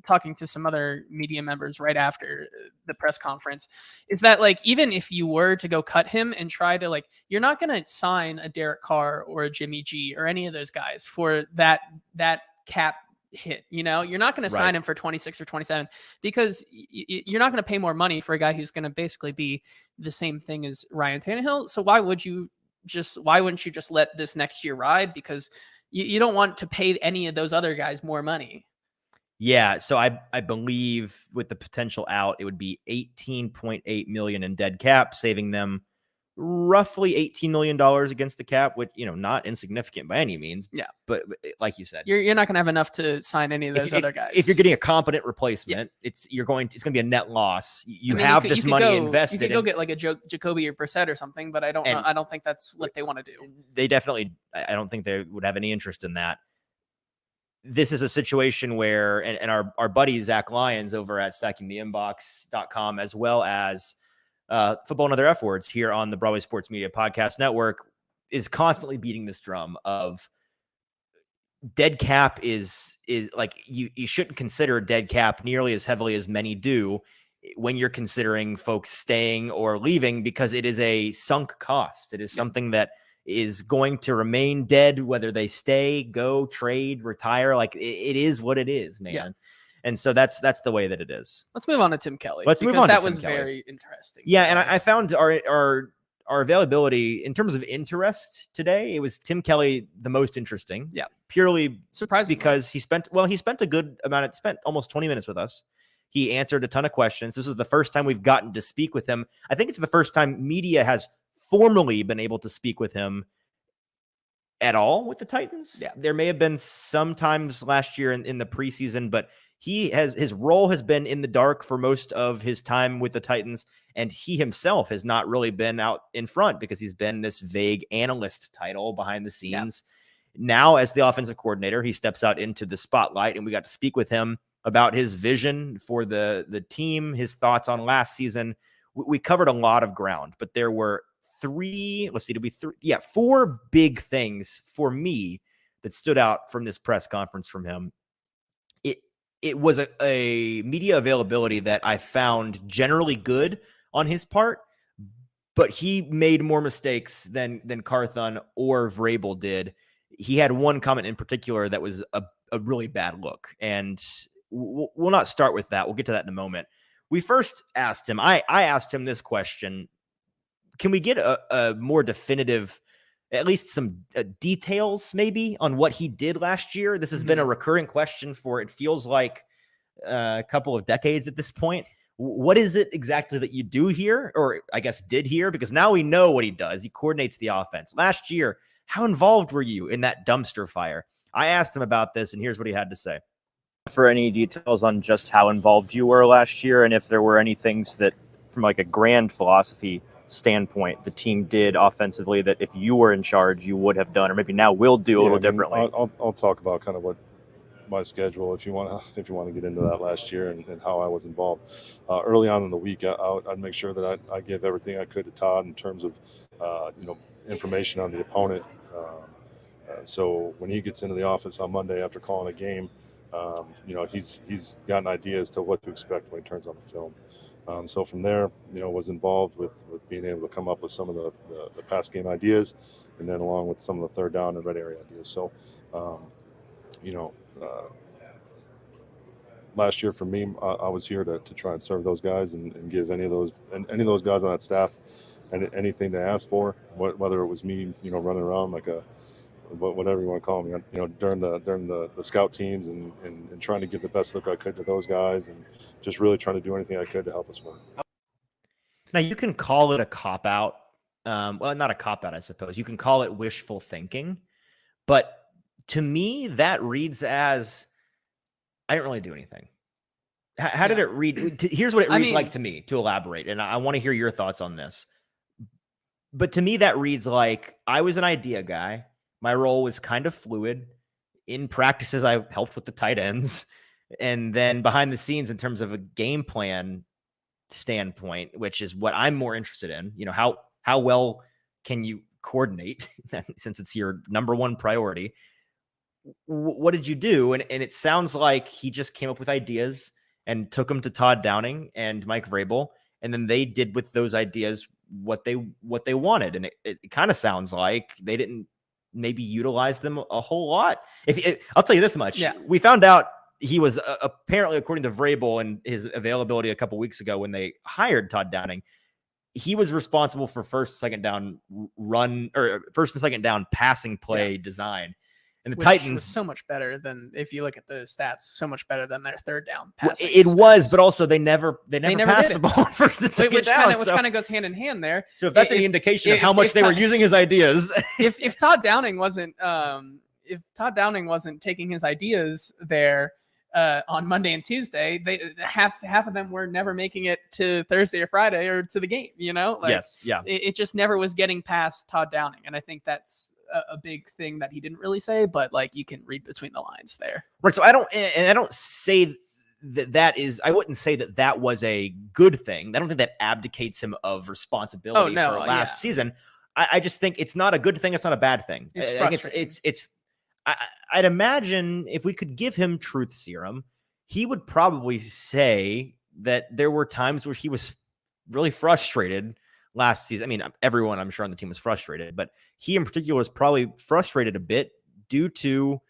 [SPEAKER 1] talking to some other media members right after the press conference, is that like, even if you were to go cut him and try to you're not going to sign a Derek Carr or a Jimmy G or any of those guys for that cap hit. You're not going to sign him for 26 or 27 because you're not going to pay more money for a guy who's going to basically be the same thing as Ryan Tannehill. So why wouldn't you just let this next year ride? Because you don't want to pay any of those other guys more money.
[SPEAKER 2] Yeah, so I believe with the potential out, it would be 18.8 million in dead cap, saving them roughly $18 million against the cap, which, not insignificant by any means.
[SPEAKER 1] Yeah.
[SPEAKER 2] But like you said,
[SPEAKER 1] you're not going to have enough to sign any of those other guys.
[SPEAKER 2] If you're getting a competent replacement, it's going to be a net loss. You have this money invested.
[SPEAKER 1] You could go get like a Jacoby or Brissett or something, but I don't know. I don't think that's what they want to do.
[SPEAKER 2] They definitely, I don't think they would have any interest in that. This is a situation where, and our buddy Zach Lyons over at stackingtheinbox.com, as well as Football and Other F Words here on the Broadway Sports Media Podcast Network, is constantly beating this drum of dead cap is like, you shouldn't consider dead cap nearly as heavily as many do when you're considering folks staying or leaving, because it is a sunk cost. It is something that is going to remain dead, whether they stay, go, trade, retire. Like, it is what it is, man. Yeah. And so that's the way that it is.
[SPEAKER 1] Let's move on to Tim Kelly. That was very interesting.
[SPEAKER 2] Yeah, and I found our availability in terms of interest today, it was Tim Kelly the most interesting.
[SPEAKER 1] Yeah,
[SPEAKER 2] purely
[SPEAKER 1] surprising
[SPEAKER 2] because he spent a good amount. Spent almost 20 minutes with us. He answered a ton of questions. This is the first time we've gotten to speak with him. I think it's the first time media has formally been able to speak with him at all with the Titans.
[SPEAKER 1] Yeah.
[SPEAKER 2] There may have been some times last year in the preseason, but his role has been in the dark for most of his time with the Titans, and he himself has not really been out in front because he's been this vague analyst title behind the scenes. Yeah. Now, as the offensive coordinator, he steps out into the spotlight, and we got to speak with him about his vision for the team, his thoughts on last season. We covered a lot of ground, but there were four big things for me that stood out from this press conference from him. It was a media availability that I found generally good on his part, but he made more mistakes than Carthon or Vrabel did. He had one comment in particular that was a really bad look, and we'll not start with that. We'll get to that in a moment. We first asked him, I asked him this question: can we get a more definitive, at least some details maybe on what he did last year? This has been a recurring question for, it feels like, a couple of decades at this point. What is it exactly that you do here, or I guess did here? Because now we know what he does. He coordinates the offense. Last year, how involved were you in that dumpster fire? I asked him about this, and here's what he had to say. For any details on just how involved you were last year, and if there were any things that, from like a grand philosophy standpoint, the team did offensively that if you were in charge, you would have done, or maybe now will do a little differently.
[SPEAKER 4] I'll talk about kind of what my schedule, if you want to get into that last year and how I was involved. Early on in the week, I'd make sure that I give everything I could to Todd in terms of information on the opponent. So when he gets into the office on Monday after calling a game, he's got an idea as to what to expect when he turns on the film. So from there, was involved with being able to come up with some of the pass game ideas, and then along with some of the third down and red area ideas. So, last year for me, I was here to try and serve those guys and give any of those guys on that staff anything they asked for, whether it was me, running around like whatever you want to call me, during the scout teams and trying to give the best look I could to those guys and just really trying to do anything I could to help us win.
[SPEAKER 2] Now, you can call it a cop-out well, not a cop out, I suppose. You can call it wishful thinking, but to me, that reads as I didn't really do anything. How did it read? Here's what it reads like to me, to elaborate, and I want to hear your thoughts on this. But to me, that reads like I was an idea guy. My role was kind of fluid. In practices, I helped with the tight ends. And then behind the scenes, in terms of a game plan standpoint, which is what I'm more interested in, how well can you coordinate since it's your number one priority? What did you do? And it sounds like he just came up with ideas and took them to Todd Downing and Mike Vrabel. And then they did with those ideas what they wanted. And it kind of sounds like they didn't maybe utilize them a whole lot. I'll tell you this much.
[SPEAKER 1] Yeah.
[SPEAKER 2] We found out he was apparently, according to Vrabel and his availability a couple weeks ago when they hired Todd Downing, he was responsible for first and second down passing play design. And the Titans
[SPEAKER 1] was so much better than, if you look at the stats, so much better than their third down passing.
[SPEAKER 2] It was, but also they never passed the ball first and second down.
[SPEAKER 1] Which kind of goes hand in hand there.
[SPEAKER 2] So if that's any indication of how much they were using his ideas,
[SPEAKER 1] if Todd Downing wasn't taking his ideas there on Monday and Tuesday, half of them were never making it to Thursday or Friday or to the game.
[SPEAKER 2] Yes, yeah.
[SPEAKER 1] It just never was getting past Todd Downing, and I think that's a big thing that he didn't really say, but like you can read between the lines there.
[SPEAKER 2] Right. So I don't say I wouldn't say that was a good thing. I don't think that abdicates him of responsibility for last season. I just think it's not a good thing. It's not a bad thing.
[SPEAKER 1] It's frustrating.
[SPEAKER 2] I'd imagine if we could give him truth serum, he would probably say that there were times where he was really frustrated last season. I mean, everyone I'm sure on the team was frustrated, but he in particular was probably frustrated a bit due to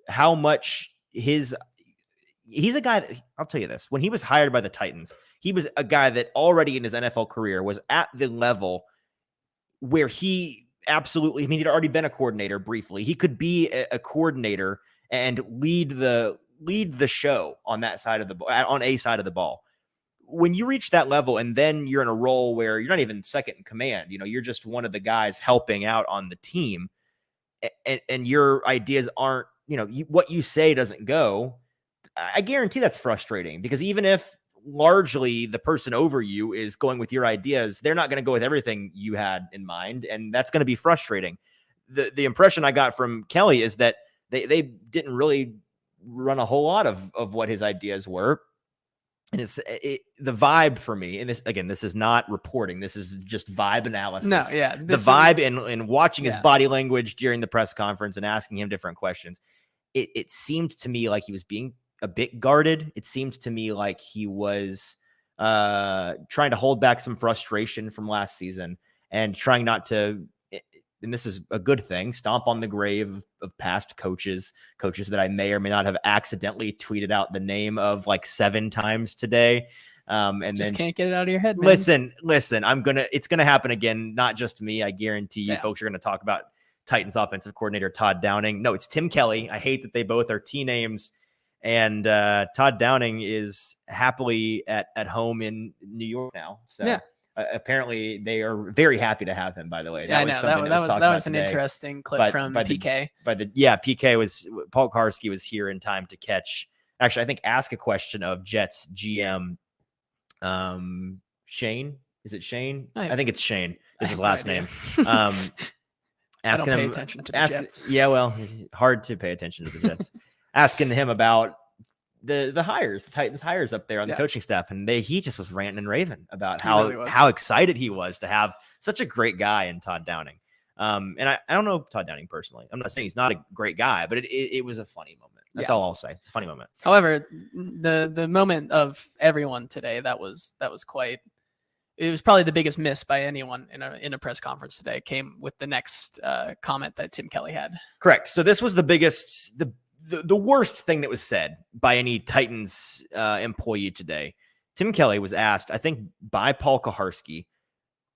[SPEAKER 2] how much he's a guy that, I'll tell you this, when he was hired by the Titans, he was a guy that already in his NFL career was at the level where he absolutely, I mean, he'd already been a coordinator briefly. He could be a coordinator and lead the show on that side of on a side of the ball. When you reach that level and then you're in a role where you're not even second in command, you're just one of the guys helping out on the team, and your ideas aren't, what you say doesn't go, I guarantee that's frustrating, because even if largely the person over you is going with your ideas, they're not going to go with everything you had in mind, and that's going to be frustrating. The impression I got from Kelly is that they didn't really run a whole lot of what his ideas were. And the vibe for me, and this is not reporting, this is just vibe analysis.
[SPEAKER 1] No, yeah.
[SPEAKER 2] The vibe in watching his body language during the press conference and asking him different questions, it seemed to me like he was being a bit guarded. It seemed to me like he was trying to hold back some frustration from last season and trying not to, and this is a good thing, stomp on the grave of past coaches that I may or may not have accidentally tweeted out the name of like 7 times today. And
[SPEAKER 1] just
[SPEAKER 2] then
[SPEAKER 1] can't get it out of your head, man.
[SPEAKER 2] Listen, it's going to happen again. Not just me. I guarantee you folks are going to talk about Titans offensive coordinator Todd Downing. No, it's Tim Kelly. I hate that they both are T names. And Todd Downing is happily at home in New York now. So apparently they are very happy to have him, by the way.
[SPEAKER 1] That was an interesting clip from PK.
[SPEAKER 2] PK Paul Karski was here in time to catch, actually, I think, ask a question of Jets GM Shane. Is it Shane? I think it's Shane. This is his last name. Asking him,
[SPEAKER 1] pay attention to the Jets.
[SPEAKER 2] Yeah, well, hard to pay attention to the Jets. Asking him about the hires, the Titans hires up there on the coaching staff, and he just was ranting and raving about how excited he was to have such a great guy in Todd Downing. And I don't know Todd Downing personally. I'm not saying he's not a great guy, but it was a funny moment. That's all I'll say. It's a funny moment.
[SPEAKER 1] However, the moment of everyone today, that was quite. It was probably the biggest miss by anyone in a press conference today. Came with the next comment that Tim Kelly had.
[SPEAKER 2] Correct. So this was the biggest, the worst thing that was said by any Titans employee today. Tim Kelly was asked, I think, by Paul Kaharski,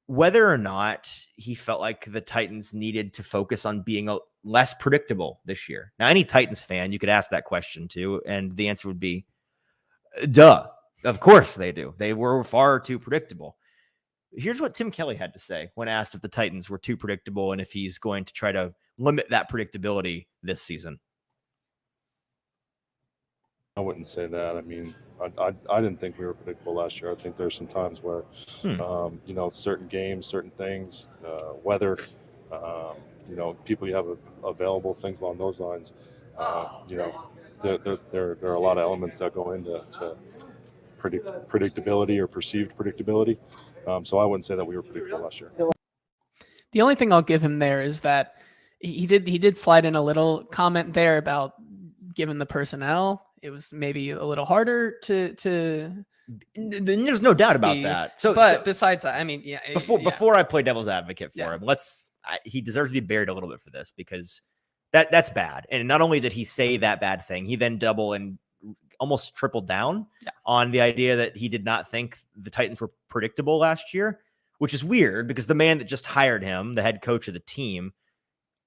[SPEAKER 2] whether or not he felt like the Titans needed to focus on being less predictable this year. Now, any Titans fan, you could ask that question to, and the answer would be, duh. Of course they do. They were far too predictable. Here's what Tim Kelly had to say when asked if the Titans were too predictable and if he's going to try to limit that predictability this season.
[SPEAKER 4] I wouldn't say that. I mean, I didn't think we were predictable last year. I think there's some times where, certain games, certain things, weather, people you have available, things along those lines. There are a lot of elements that go into predictability or perceived predictability. So I wouldn't say that we were predictable last year.
[SPEAKER 1] The only thing I'll give him there is that he did slide in a little comment there about given the personnel, it was maybe a little harder to.
[SPEAKER 2] There's no doubt about that.
[SPEAKER 1] But besides that, I mean,
[SPEAKER 2] before I play devil's advocate for him, he deserves to be buried a little bit for this because that's bad. And not only did he say that bad thing, he then double and almost tripled down on the idea that he did not think the Titans were predictable last year, which is weird because the man that just hired him, the head coach of the team,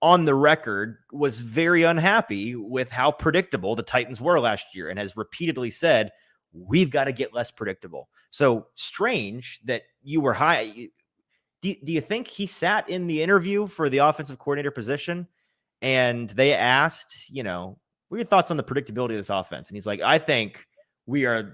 [SPEAKER 2] on the record was very unhappy with how predictable the Titans were last year and has repeatedly said, we've got to get less predictable. So strange that you were high. Do you think he sat in the interview for the offensive coordinator position and they asked, what are your thoughts on the predictability of this offense? And he's like, I think we are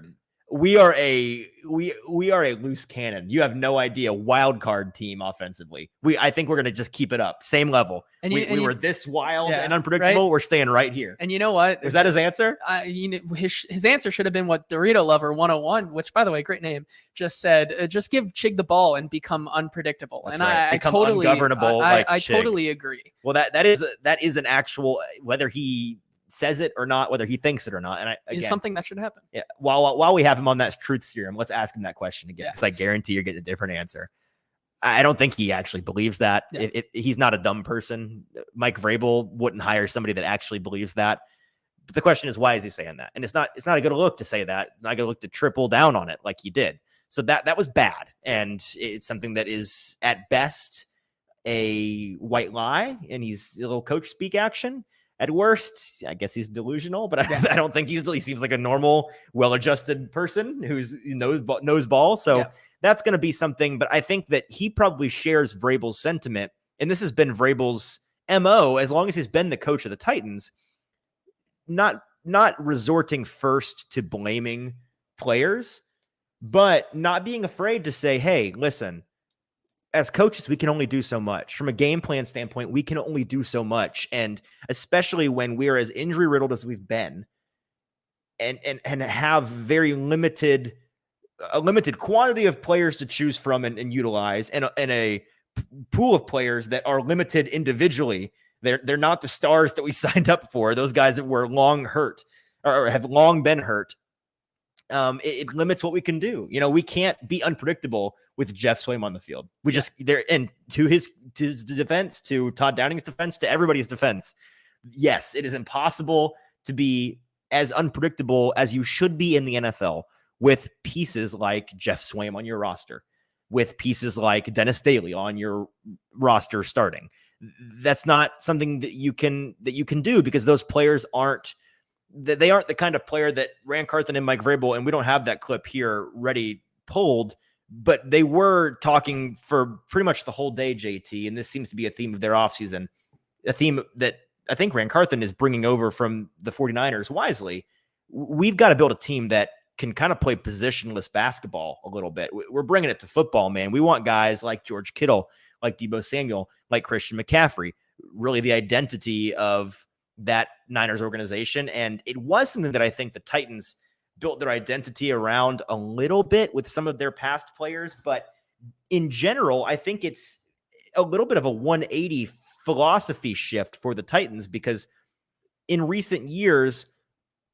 [SPEAKER 2] a loose cannon. You have no idea. Wild card team offensively. I think we're going to just keep it up. Same level. And we were this wild and unpredictable. Right? We're staying right here.
[SPEAKER 1] And you know what?
[SPEAKER 2] Was that his answer?
[SPEAKER 1] His answer should have been what Dorito Lover 101, which by the way, great name, just said, just give Chig the ball and become unpredictable.
[SPEAKER 2] That's
[SPEAKER 1] and
[SPEAKER 2] right. I totally ungovernable.
[SPEAKER 1] I totally agree.
[SPEAKER 2] Well, that is an actual, whether he says it or not, whether he thinks it or not. And
[SPEAKER 1] it's something that should happen.
[SPEAKER 2] Yeah. While we have him on that truth serum, let's ask him that question again. Because I guarantee you're getting a different answer. I don't think he actually believes that. Yeah. He's not a dumb person. Mike Vrabel wouldn't hire somebody that actually believes that. But the question is, why is he saying that? And it's not a good look to say that. It's not a good look to triple down on it like he did. So that was bad. And it's something that is at best a white lie. And he's a little coach speak action. At worst, I guess he's delusional, but I don't think he seems like a normal, well-adjusted person who's knows ball. So that's going to be something. But I think that he probably shares Vrabel's sentiment, and this has been Vrabel's MO as long as he's been the coach of the Titans. Not resorting first to blaming players, but not being afraid to say, "Hey, listen." As coaches, we can only do so much. From a game plan standpoint, we can only do so much. And especially when we're as injury riddled as we've been and have very limited quantity of players to choose from and utilize and a pool of players that are limited individually. They're not the stars that we signed up for. Those guys that were long hurt or have long been hurt. It limits what we can do. We can't be unpredictable with Jeff Swaim on the field. We just there, and to his defense, to Todd Downing's defense, to everybody's defense. Yes, it is impossible to be as unpredictable as you should be in the NFL with pieces like Jeff Swaim on your roster, with pieces like Dennis Daly on your roster starting. That's not something that you can do because those players aren't the kind of player that ran Carthon and Mike Vrabel, and we don't have that clip here ready pulled, but they were talking for pretty much the whole day, JT, and this seems to be a theme of their offseason, a theme that I think Ran Carthon is bringing over from the 49ers wisely. We've got to build a team that can kind of play positionless basketball a little bit. We're bringing it to football, man. We want guys like George Kittle, like Deebo Samuel, like Christian McCaffrey, really the identity of that Niners organization. And it was something that I think the Titans built their identity around a little bit with some of their past players. But in general, I think it's a little bit of a 180 philosophy shift for the Titans because in recent years,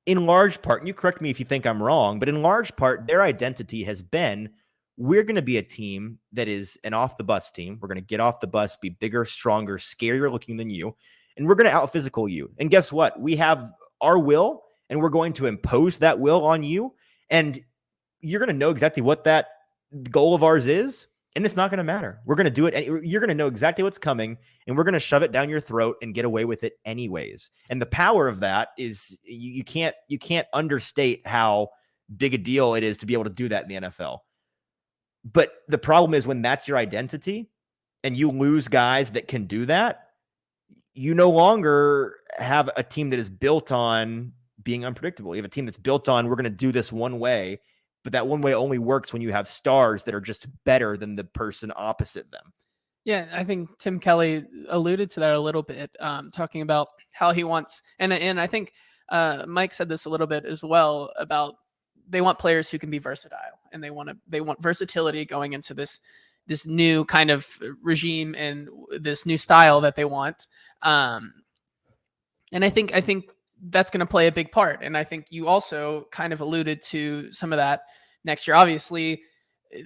[SPEAKER 2] in large part, and you correct me if you think I'm wrong, but in large part, their identity has been, we're going to be a team that is an off the bus team. We're going to get off the bus, be bigger, stronger, scarier looking than you. And we're going to out physical you. And guess what? We have our will and we're going to impose that will on you. And you're going to know exactly what that goal of ours is. And it's not going to matter. We're going to do it. And you're going to know exactly what's coming and we're going to shove it down your throat and get away with it anyways. And the power of that is you can't understate how big a deal it is to be able to do that in the NFL. But the problem is when that's your identity and you lose guys that can do that, you no longer have a team that is built on being unpredictable. You have a team that's built on, we're going to do this one way, but that one way only works when you have stars that are just better than the person opposite them.
[SPEAKER 1] Yeah, I think Tim Kelly alluded to that a little bit, talking about how he wants, and I think Mike said this a little bit as well, about they want players who can be versatile, and they want versatility going into this new kind of regime and this new style that they want. And I think that's going to play a big part. And I think you also kind of alluded to some of that next year. Obviously,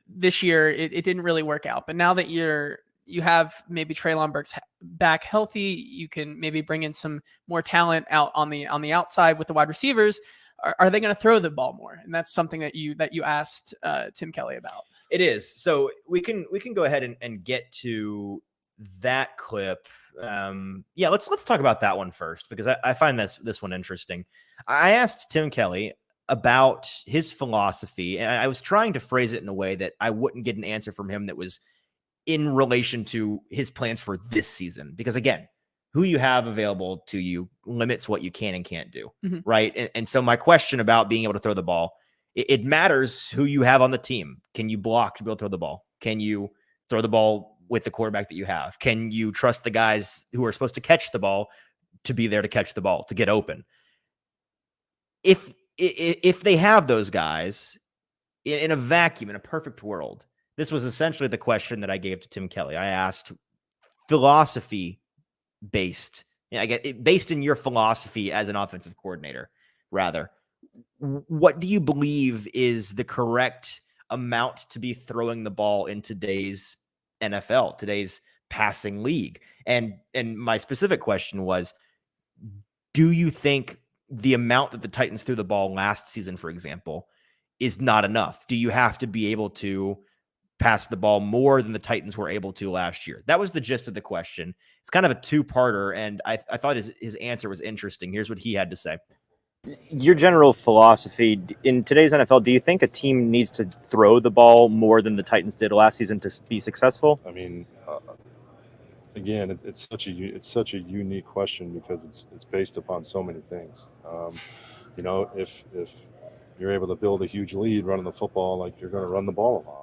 [SPEAKER 1] this year it didn't really work out, but now that you have maybe Treylon Burks back healthy, you can maybe bring in some more talent out on the outside with the wide receivers. Are they going to throw the ball more? And that's something that you asked Tim Kelly about.
[SPEAKER 2] It is. So we can go ahead and get to that clip. Let's talk about that one first, because I find this one interesting. I asked Tim Kelly about his philosophy, and I was trying to phrase it in a way that I wouldn't get an answer from him that was in relation to his plans for this season. Because again, who you have available to you limits what you can and can't do, right? And so my question about being able to throw the ball, it matters who you have on the team. Can you block to be able to throw the ball? Can you throw the ball with the quarterback that you have? Can you trust the guys who are supposed to catch the ball to be there to catch the ball, to get open? If they have those guys in a vacuum, in a perfect world, this was essentially the question that I gave to Tim Kelly. I asked philosophy based, I get it, based in your philosophy as an offensive coordinator, rather, what do you believe is the correct amount to be throwing the ball in today's NFL, today's passing league? And my specific question was, do you think the amount that the Titans threw the ball last season, for example, is not enough? Do you have to be able to pass the ball more than the Titans were able to last year? That was the gist of the question. It's kind of a two-parter, and I thought his answer was interesting. Here's what he had to say.
[SPEAKER 5] Your general philosophy in today's NFL, do you think a team needs to throw the ball more than the Titans did last season to be successful?
[SPEAKER 4] I mean, again, it's such a unique question because it's based upon so many things. If you're able to build a huge lead running the football, like, you're going to run the ball a lot.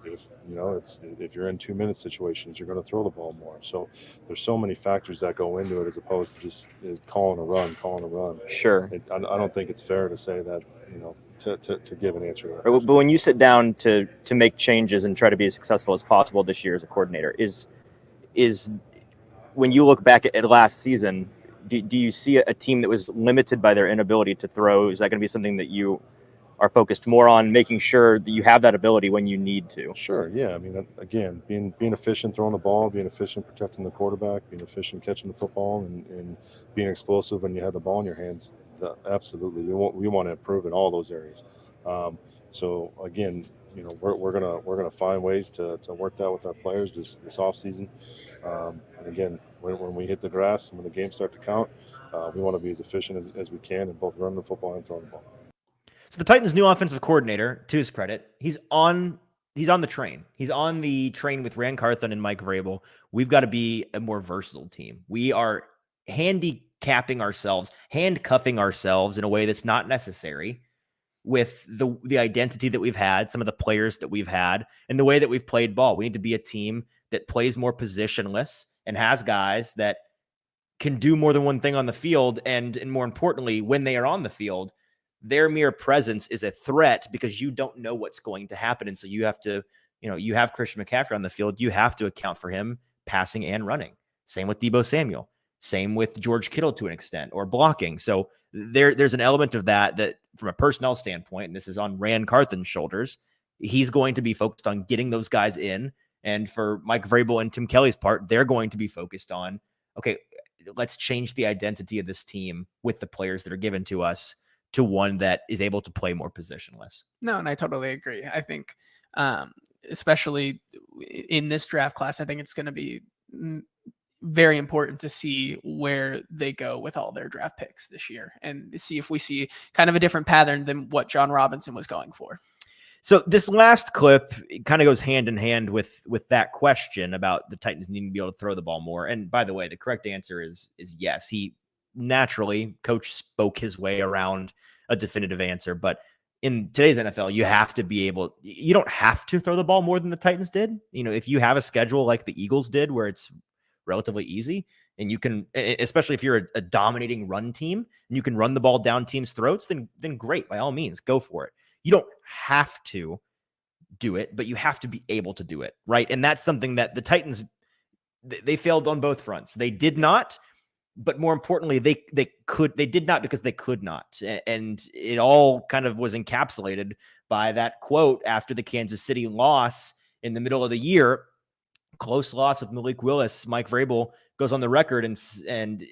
[SPEAKER 4] If you're in 2-minute situations, you're going to throw the ball more. So there's so many factors that go into it, as opposed to just calling a run.
[SPEAKER 5] Sure.
[SPEAKER 4] I don't think it's fair to say that, to give an answer to that.
[SPEAKER 5] But when you sit down to make changes and try to be as successful as possible this year as a coordinator, is when you look back at last season, do you see a team that was limited by their inability to throw? Is that going to be something that you are focused more on, making sure that you have that ability when you need to?
[SPEAKER 4] Sure, yeah. I mean, again, being efficient throwing the ball, being efficient protecting the quarterback, being efficient catching the football, and being explosive when you have the ball in your hands. Absolutely, we want to improve in all those areas. So again, we're gonna find ways to work that with our players this off season. And again, when we hit the grass and when the games start to count, we want to be as efficient as we can in both running the football and throwing the ball.
[SPEAKER 2] So the Titans' new offensive coordinator, to his credit, he's on the train. He's on the train with Carthon and Mike Vrabel. We've got to be a more versatile team. We are handcuffing ourselves in a way that's not necessary with the identity that we've had, some of the players that we've had, and the way that we've played ball. We need to be a team that plays more positionless and has guys that can do more than one thing on the field. And more importantly, when they are on the field, their mere presence is a threat because you don't know what's going to happen. And so you have to, you have Christian McCaffrey on the field. You have to account for him passing and running. Same with Deebo Samuel. Same with George Kittle to an extent, or blocking. So there's an element of that from a personnel standpoint, and this is on Carthon's shoulders, he's going to be focused on getting those guys in. And for Mike Vrabel and Tim Kelly's part, they're going to be focused on, okay, let's change the identity of this team with the players that are given to us to one that is able to play more positionless.
[SPEAKER 1] No, and I totally agree. I think, especially in this draft class, I think it's going to be very important to see where they go with all their draft picks this year and see if we see kind of a different pattern than what John Robinson was going for.
[SPEAKER 2] So this last clip kind of goes hand in hand with that question about the Titans needing to be able to throw the ball more. And by the way, the correct answer is yes. He naturally, coach spoke his way around a definitive answer. But in today's NFL, you have to be able, you don't have to throw the ball more than the Titans did. You know, if you have a schedule like the Eagles did, where it's relatively easy, and you can, especially if you're a dominating run team and you can run the ball down teams' throats, then great, by all means, go for it. You don't have to do it, but you have to be able to do it, right? And that's something that the Titans, they failed on both fronts. They did not, but more importantly, they did not because they could not. And it all kind of was encapsulated by that quote after the Kansas City loss in the middle of the year, close loss with Malik Willis. Mike Vrabel goes on the record and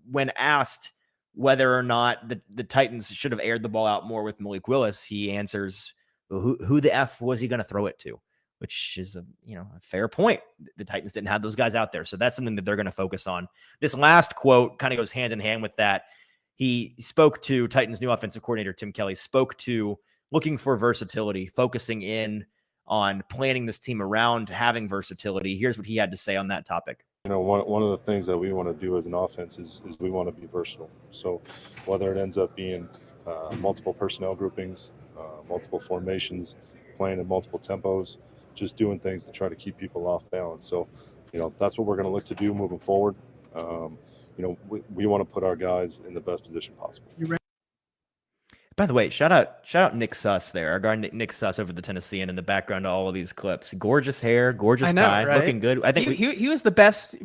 [SPEAKER 2] when asked whether or not the Titans should have aired the ball out more with Malik Willis, he answers, well, who the F was he going to throw it to? Which is a fair point. The Titans didn't have those guys out there. So that's something that they're going to focus on. This last quote kind of goes hand in hand with that. He spoke to Titans' new offensive coordinator, Tim Kelly, spoke to looking for versatility, focusing in on planning this team around having versatility. Here's what he had to say on that topic.
[SPEAKER 4] One of the things that we want to do as an offense is we want to be versatile. So whether it ends up being multiple personnel groupings, multiple formations, playing in multiple tempos, just doing things to try to keep people off balance. So, that's what we're going to look to do moving forward. We want to put our guys in the best position possible.
[SPEAKER 2] By the way, shout out Nick Suss there, our guy Nick Suss over the Tennessean in the background of all of these clips. Gorgeous hair, gorgeous tie, right? Looking good. I think
[SPEAKER 1] he was the best,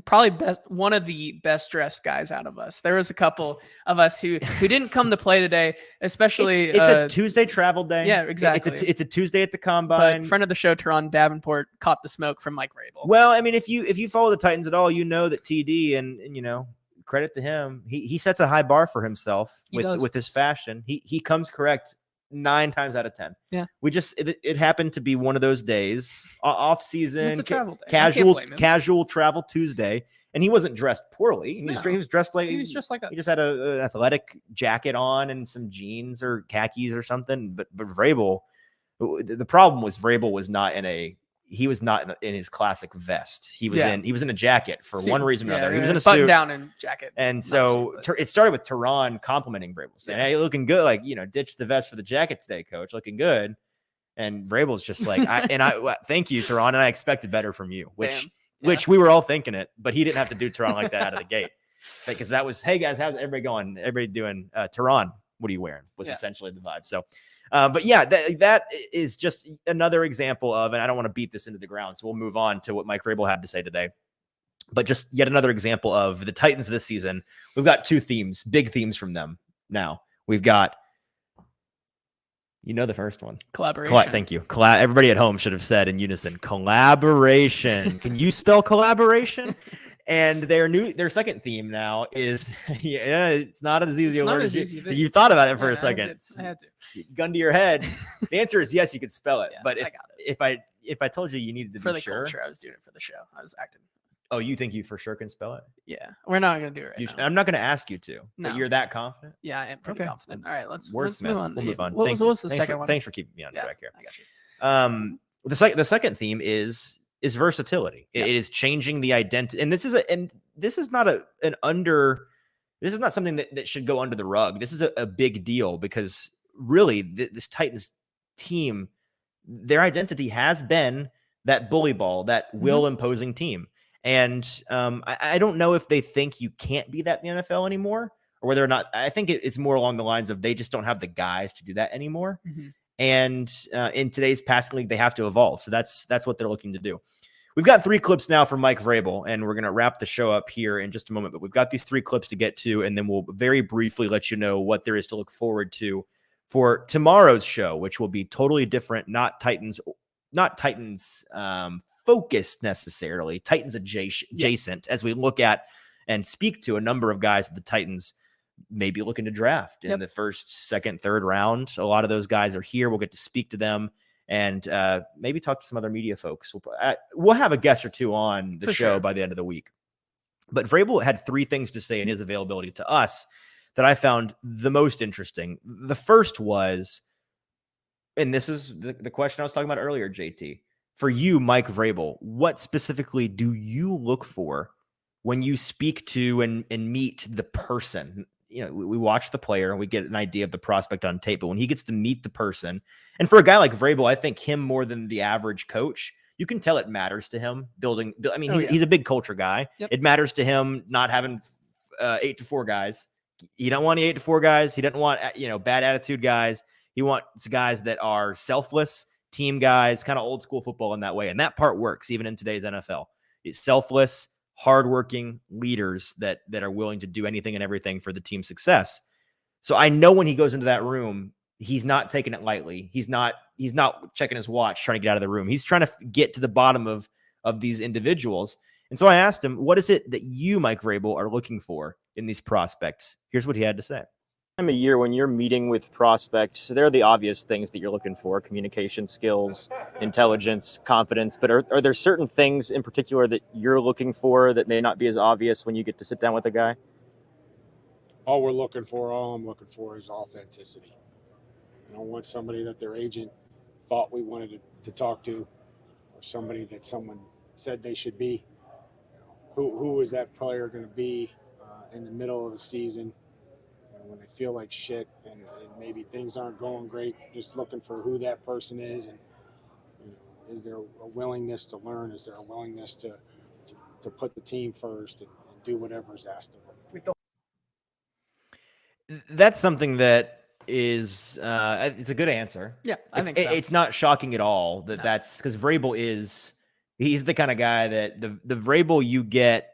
[SPEAKER 1] one of the best dressed guys out of us. There was a couple of us who didn't come to play today, especially.
[SPEAKER 2] It's a Tuesday travel day.
[SPEAKER 1] Yeah, exactly.
[SPEAKER 2] It's a Tuesday at the Combine.
[SPEAKER 1] But friend of the show, Teron Davenport, caught the smoke from Mike Vrabel.
[SPEAKER 2] Well, I mean, if you follow the Titans at all, you know that TD and credit to him. He sets a high bar for himself with his fashion. He comes correct 9 times out of 10. Yeah. It happened to be one of those days, off season,
[SPEAKER 1] it's a travel day.
[SPEAKER 2] casual travel Tuesday, and he wasn't dressed poorly. He was dressed like
[SPEAKER 1] he
[SPEAKER 2] just had an athletic jacket on and some jeans or khakis or something. But Vrabel, the problem was Vrabel was not in his classic vest. He was in a jacket for one reason or another. He was in a
[SPEAKER 1] button
[SPEAKER 2] suit
[SPEAKER 1] down and jacket.
[SPEAKER 2] And so it started with Teron complimenting Vrabel, saying, "Hey, looking good. Like, ditch the vest for the jacket today, coach. Looking good." And Vrabel's just like, I thank you, Teron, and I expected better from you, which we were all thinking it, but he didn't have to do Teron like that out of the gate, because that was, "Hey guys, how's everybody going? Everybody doing? Teron, what are you wearing?" was essentially the vibe. So. But yeah, that is just another example of, and I don't want to beat this into the ground, so we'll move on to what Mike Vrabel had to say today. But just yet another example of the Titans this season. We've got 2 themes, big themes from them. Now we've got, the first one,
[SPEAKER 1] collaboration.
[SPEAKER 2] Thank you. Everybody at home should have said in unison, collaboration. Can you spell collaboration? And their second theme now is, it's not as easy a word as you thought about it for a second.
[SPEAKER 1] I had to.
[SPEAKER 2] Gun to your head. The answer is yes, you could spell it.
[SPEAKER 1] Yeah,
[SPEAKER 2] but if I told you needed to
[SPEAKER 1] for
[SPEAKER 2] be sure,
[SPEAKER 1] culture, I was doing it for the show. I was acting.
[SPEAKER 2] Oh, you think you for sure can spell it?
[SPEAKER 1] Yeah, we're not gonna do it right now.
[SPEAKER 2] I'm not gonna ask you to.
[SPEAKER 1] No.
[SPEAKER 2] But you're that confident?
[SPEAKER 1] Yeah, I am pretty confident. All right, let's move on.
[SPEAKER 2] We'll move on.
[SPEAKER 1] What's the second one?
[SPEAKER 2] Thanks for keeping me on track here.
[SPEAKER 1] I got
[SPEAKER 2] you. The second theme is versatility. It is changing the identity, and this is not something that should go under the rug. This is a big deal, because really this Titans team, their identity has been that bully ball, that will imposing team. And I don't know if they think you can't be that in the NFL anymore, or whether or not, I think it's more along the lines of they just don't have the guys to do that anymore. Mm-hmm. And in today's passing league, they have to evolve. So that's what they're looking to do. We've got 3 clips now from Mike Vrabel, and we're going to wrap the show up here in just a moment. But we've got these 3 clips to get to, and then we'll very briefly let you know what there is to look forward to for tomorrow's show, which will be totally different, not Titans focused necessarily, Titans adjacent, as we look at and speak to a number of guys that the Titans may be looking to draft in the first, second, third round. A lot of those guys are here. We'll get to speak to them and maybe talk to some other media folks. We'll have a guest or 2 on the show by the end of the week. But Vrabel had 3 things to say in his availability to us that I found the most interesting. The first was and this is the question I was talking about earlier, JT. For you, Mike Vrabel, what specifically do you look for when you speak to and meet the person? You know, we watch the player and we get an idea of the prospect on tape, but when he gets to meet the person, and for a guy like Vrabel, I think him more than the average coach, you can tell it matters to him building. I mean, he's a big culture guy.
[SPEAKER 1] Yep.
[SPEAKER 2] It matters to him not having 8-4 guys. He don't want any 8-4 guys. He doesn't want, bad attitude guys. He wants guys that are selfless, team guys, kind of old school football in that way. And that part works even in today's NFL. It's selfless, hardworking leaders that are willing to do anything and everything for the team's success. So I know when he goes into that room, he's not taking it lightly. He's not checking his watch, trying to get out of the room. He's trying to get to the bottom of these individuals. And so I asked him, what is it that you, Mike Vrabel, are looking for in these prospects? Here's what he had to say.
[SPEAKER 5] Time of year when you're meeting with prospects, there are the obvious things that you're looking for: communication skills, intelligence, confidence. But are there certain things in particular that you're looking for that may not be as obvious when you get to sit down with a guy?
[SPEAKER 6] All I'm looking for is authenticity. I don't want somebody that their agent thought we wanted to talk to, or somebody that someone said they should be. Who is that player going to be in the middle of the season when they feel like shit and maybe things aren't going great? Just looking for who that person is, and is there a willingness to learn? Is there a willingness to put the team first and do whatever's asked of them?
[SPEAKER 2] That's something that is it's a good answer.
[SPEAKER 1] Yeah, I think so.
[SPEAKER 2] It's not shocking at all that's because Vrabel he's the kind of guy that the Vrabel you get,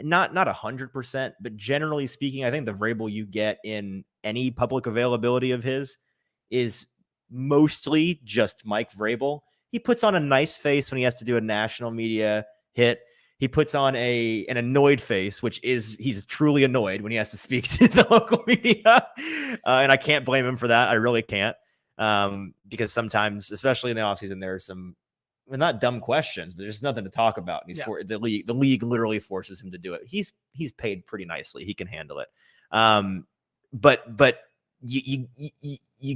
[SPEAKER 2] not 100%, but generally speaking, I think the Vrabel you get in any public availability of his is mostly just Mike Vrabel. He puts on a nice face when he has to do a national media hit. He puts on an annoyed face, which is he's truly annoyed when he has to speak to the local media. And I can't blame him for that. I really can't. Because sometimes, especially in the offseason, there are some, not dumb questions, but there's nothing to talk about. And the league literally forces him to do it. He's paid pretty nicely. He can handle it. But you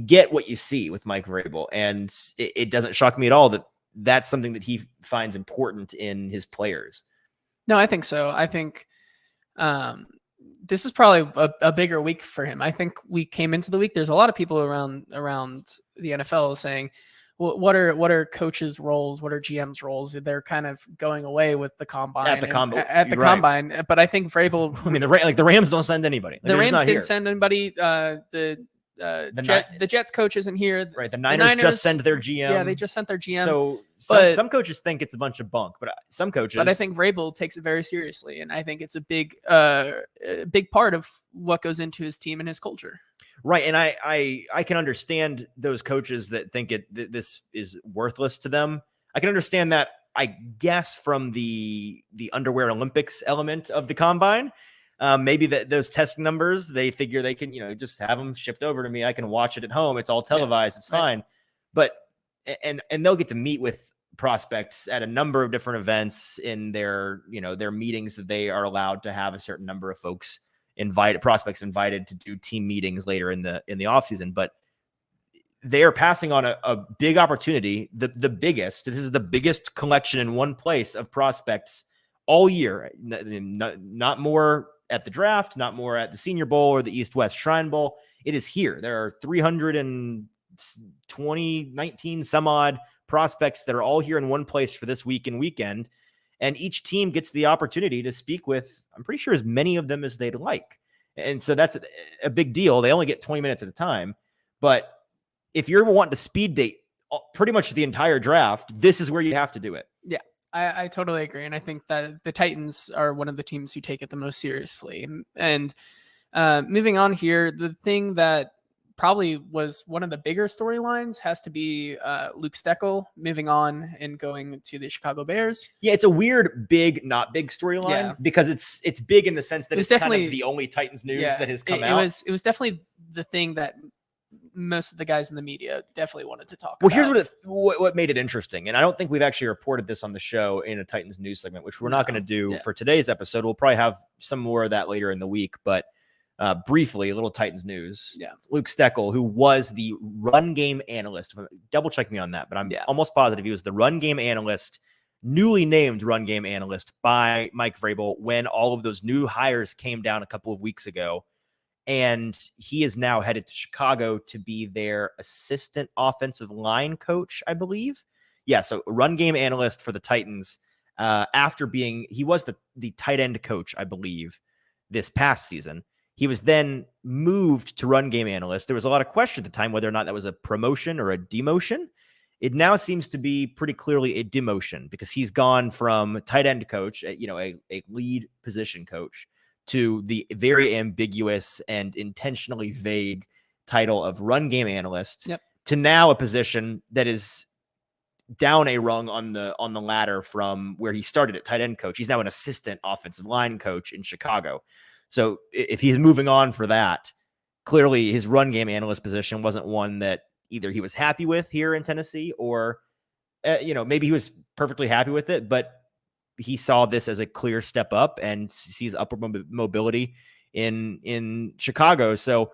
[SPEAKER 2] get what you see with Mike Vrabel, and it doesn't shock me at all that that's something that he finds important in his players.
[SPEAKER 1] No, I think so. I think this is probably a bigger week for him. I think we came into the week. There's a lot of people around the NFL saying, well, what are coaches' roles? What are GM's roles? They're kind of going away with the combine. At the combine. But I think Vrabel.
[SPEAKER 2] I mean, the Rams don't send anybody.
[SPEAKER 1] The Rams didn't send anybody. The Jets coach isn't here.
[SPEAKER 2] Right. The Niners just sent their GM.
[SPEAKER 1] Yeah, they just sent their GM.
[SPEAKER 2] So some coaches think it's a bunch of bunk, but some coaches.
[SPEAKER 1] But I think Vrabel takes it very seriously, and I think it's a big part of what goes into his team and his culture.
[SPEAKER 2] Right, and I can understand those coaches that think this is worthless to them. I can understand that, I guess, from the underwear Olympics element of the combine. Maybe those test numbers, they figure they can, just have them shipped over to me. I can watch it at home. It's all televised. It's fine. But, and they'll get to meet with prospects at a number of different events in their meetings that they are allowed to have a certain number of folks prospects invited to do team meetings later in the offseason. But they are passing on a big opportunity. The biggest, this is the biggest collection in one place of prospects all year. Not more at the draft, not more at the Senior Bowl or the East-West Shrine Bowl. It is here. There are 319 some odd prospects that are all here in one place for this week and weekend. And each team gets the opportunity to speak with, I'm pretty sure, as many of them as they'd like. And so that's a big deal. They only get 20 minutes at a time. But if you're wanting to speed date pretty much the entire draft, this is where you have to do it.
[SPEAKER 1] Yeah. I totally agree. And I think that the Titans are one of the teams who take it the most seriously. And moving on here, the thing that probably was one of the bigger storylines has to be Luke Steckel moving on and going to the Chicago Bears.
[SPEAKER 2] Yeah, it's a weird, not big storyline because it's big in the sense that it's definitely kind of the only Titans news that has come out.
[SPEAKER 1] It was definitely the thing that most of the guys in the media definitely wanted to talk
[SPEAKER 2] about.
[SPEAKER 1] Here's
[SPEAKER 2] what made it interesting. And I don't think we've actually reported this on the show in a Titans news segment, which we're not going to do for today's episode. We'll probably have some more of that later in the week. But briefly, a little Titans news.
[SPEAKER 1] Yeah.
[SPEAKER 2] Luke Steckel, who was the run game analyst, double check me on that, but I'm almost positive he was the run game analyst, newly named run game analyst by Mike Vrabel when all of those new hires came down a couple of weeks ago. And he is now headed to Chicago to be their assistant offensive line coach, I believe. Yeah, so run game analyst for the Titans after he was the tight end coach, I believe, this past season. He was then moved to run game analyst. There was a lot of question at the time whether or not that was a promotion or a demotion. It now seems to be pretty clearly a demotion because he's gone from tight end coach, a lead position coach, to the very ambiguous and intentionally vague title of run game analyst, to now a position that is down a rung on the ladder from where he started at tight end coach. He's now an assistant offensive line coach in Chicago. So if he's moving on for that, clearly his run game analyst position wasn't one that either he was happy with here in Tennessee or, maybe he was perfectly happy with it, but he saw this as a clear step up and sees upward mobility in Chicago. So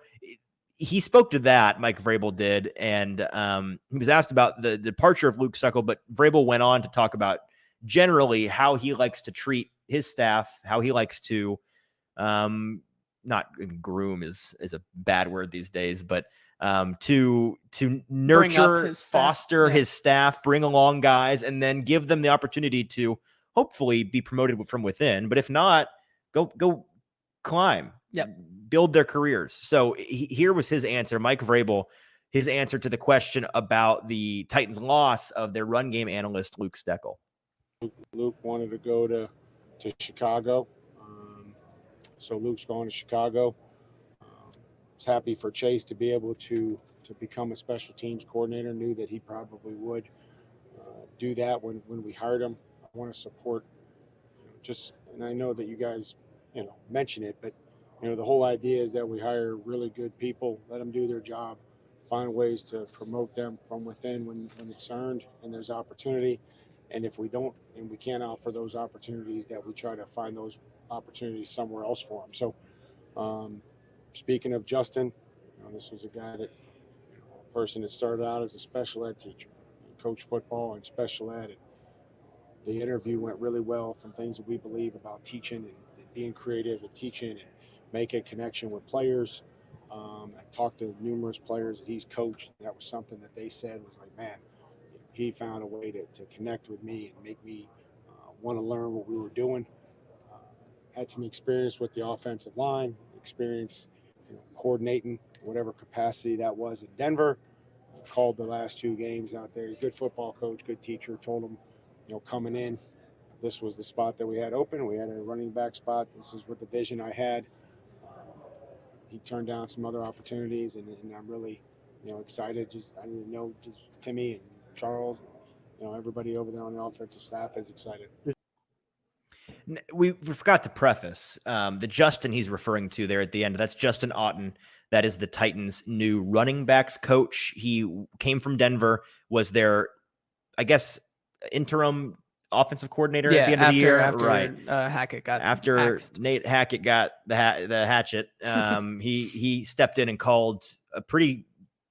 [SPEAKER 2] he spoke to that, Mike Vrabel did, and he was asked about the departure of Luke Steckel, but Vrabel went on to talk about generally how he likes to treat his staff, how he likes to not groom is a bad word these days, but to nurture, foster his staff, bring along guys, and then give them the opportunity to hopefully be promoted from within. But if not, go climb, build their careers. So here was his answer, Mike Vrabel, his answer to the question about the Titans' loss of their run game analyst, Luke Steckel.
[SPEAKER 6] Luke wanted to go to Chicago. So Luke's going to Chicago. Was happy for Chase to be able to become a special teams coordinator. Knew that he probably would do that when we hired him. I want to support and I know that you guys, mention it, but, the whole idea is that we hire really good people, let them do their job, find ways to promote them from within when it's earned and there's opportunity. And if we don't, and we can't offer those opportunities, that we try to find those opportunities somewhere else for them. So speaking of Justin, this was a guy that, a person that started out as a special ed teacher, coached football and special ed. And the interview went really well from things that we believe about teaching and being creative and teaching and making a connection with players. I talked to numerous players that he's coached. That was something that they said was like, man, he found a way to connect with me and make me want to learn what we were doing. Had some experience with the offensive line, experience coordinating whatever capacity that was in Denver. Called the last 2 games out there. Good football coach, good teacher. Told him, coming in, this was the spot that we had open. We had a running back spot. This is what the vision I had. He turned down some other opportunities, and I'm really, excited. I didn't know Timmy and Charles, and, everybody over there on the offensive staff is excited.
[SPEAKER 2] We forgot to preface the Justin he's referring to there at the end. That's Justin Otten. That is the Titans' new running backs coach. He came from Denver, was their, I guess, interim offensive coordinator at the end of the year. After
[SPEAKER 1] axed.
[SPEAKER 2] Nate Hackett got the hatchet, he stepped in and called a pretty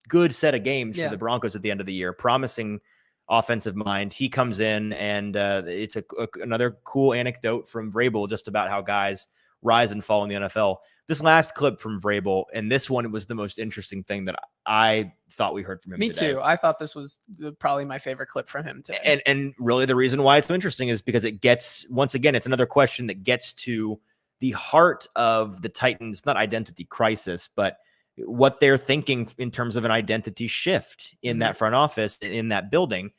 [SPEAKER 2] good set of games for the Broncos at the end of the year, promising offensive mind. He comes in, and it's another cool anecdote from Vrabel just about how guys rise and fall in the NFL. This last clip from Vrabel, and this one was the most interesting thing that I thought we heard from him today.
[SPEAKER 1] Me too. I thought this was probably my favorite clip from him today.
[SPEAKER 2] And really the reason why it's so interesting is because it gets, once again, it's another question that gets to the heart of the Titans, not identity crisis, but what they're thinking in terms of an identity shift in that front office, in that building.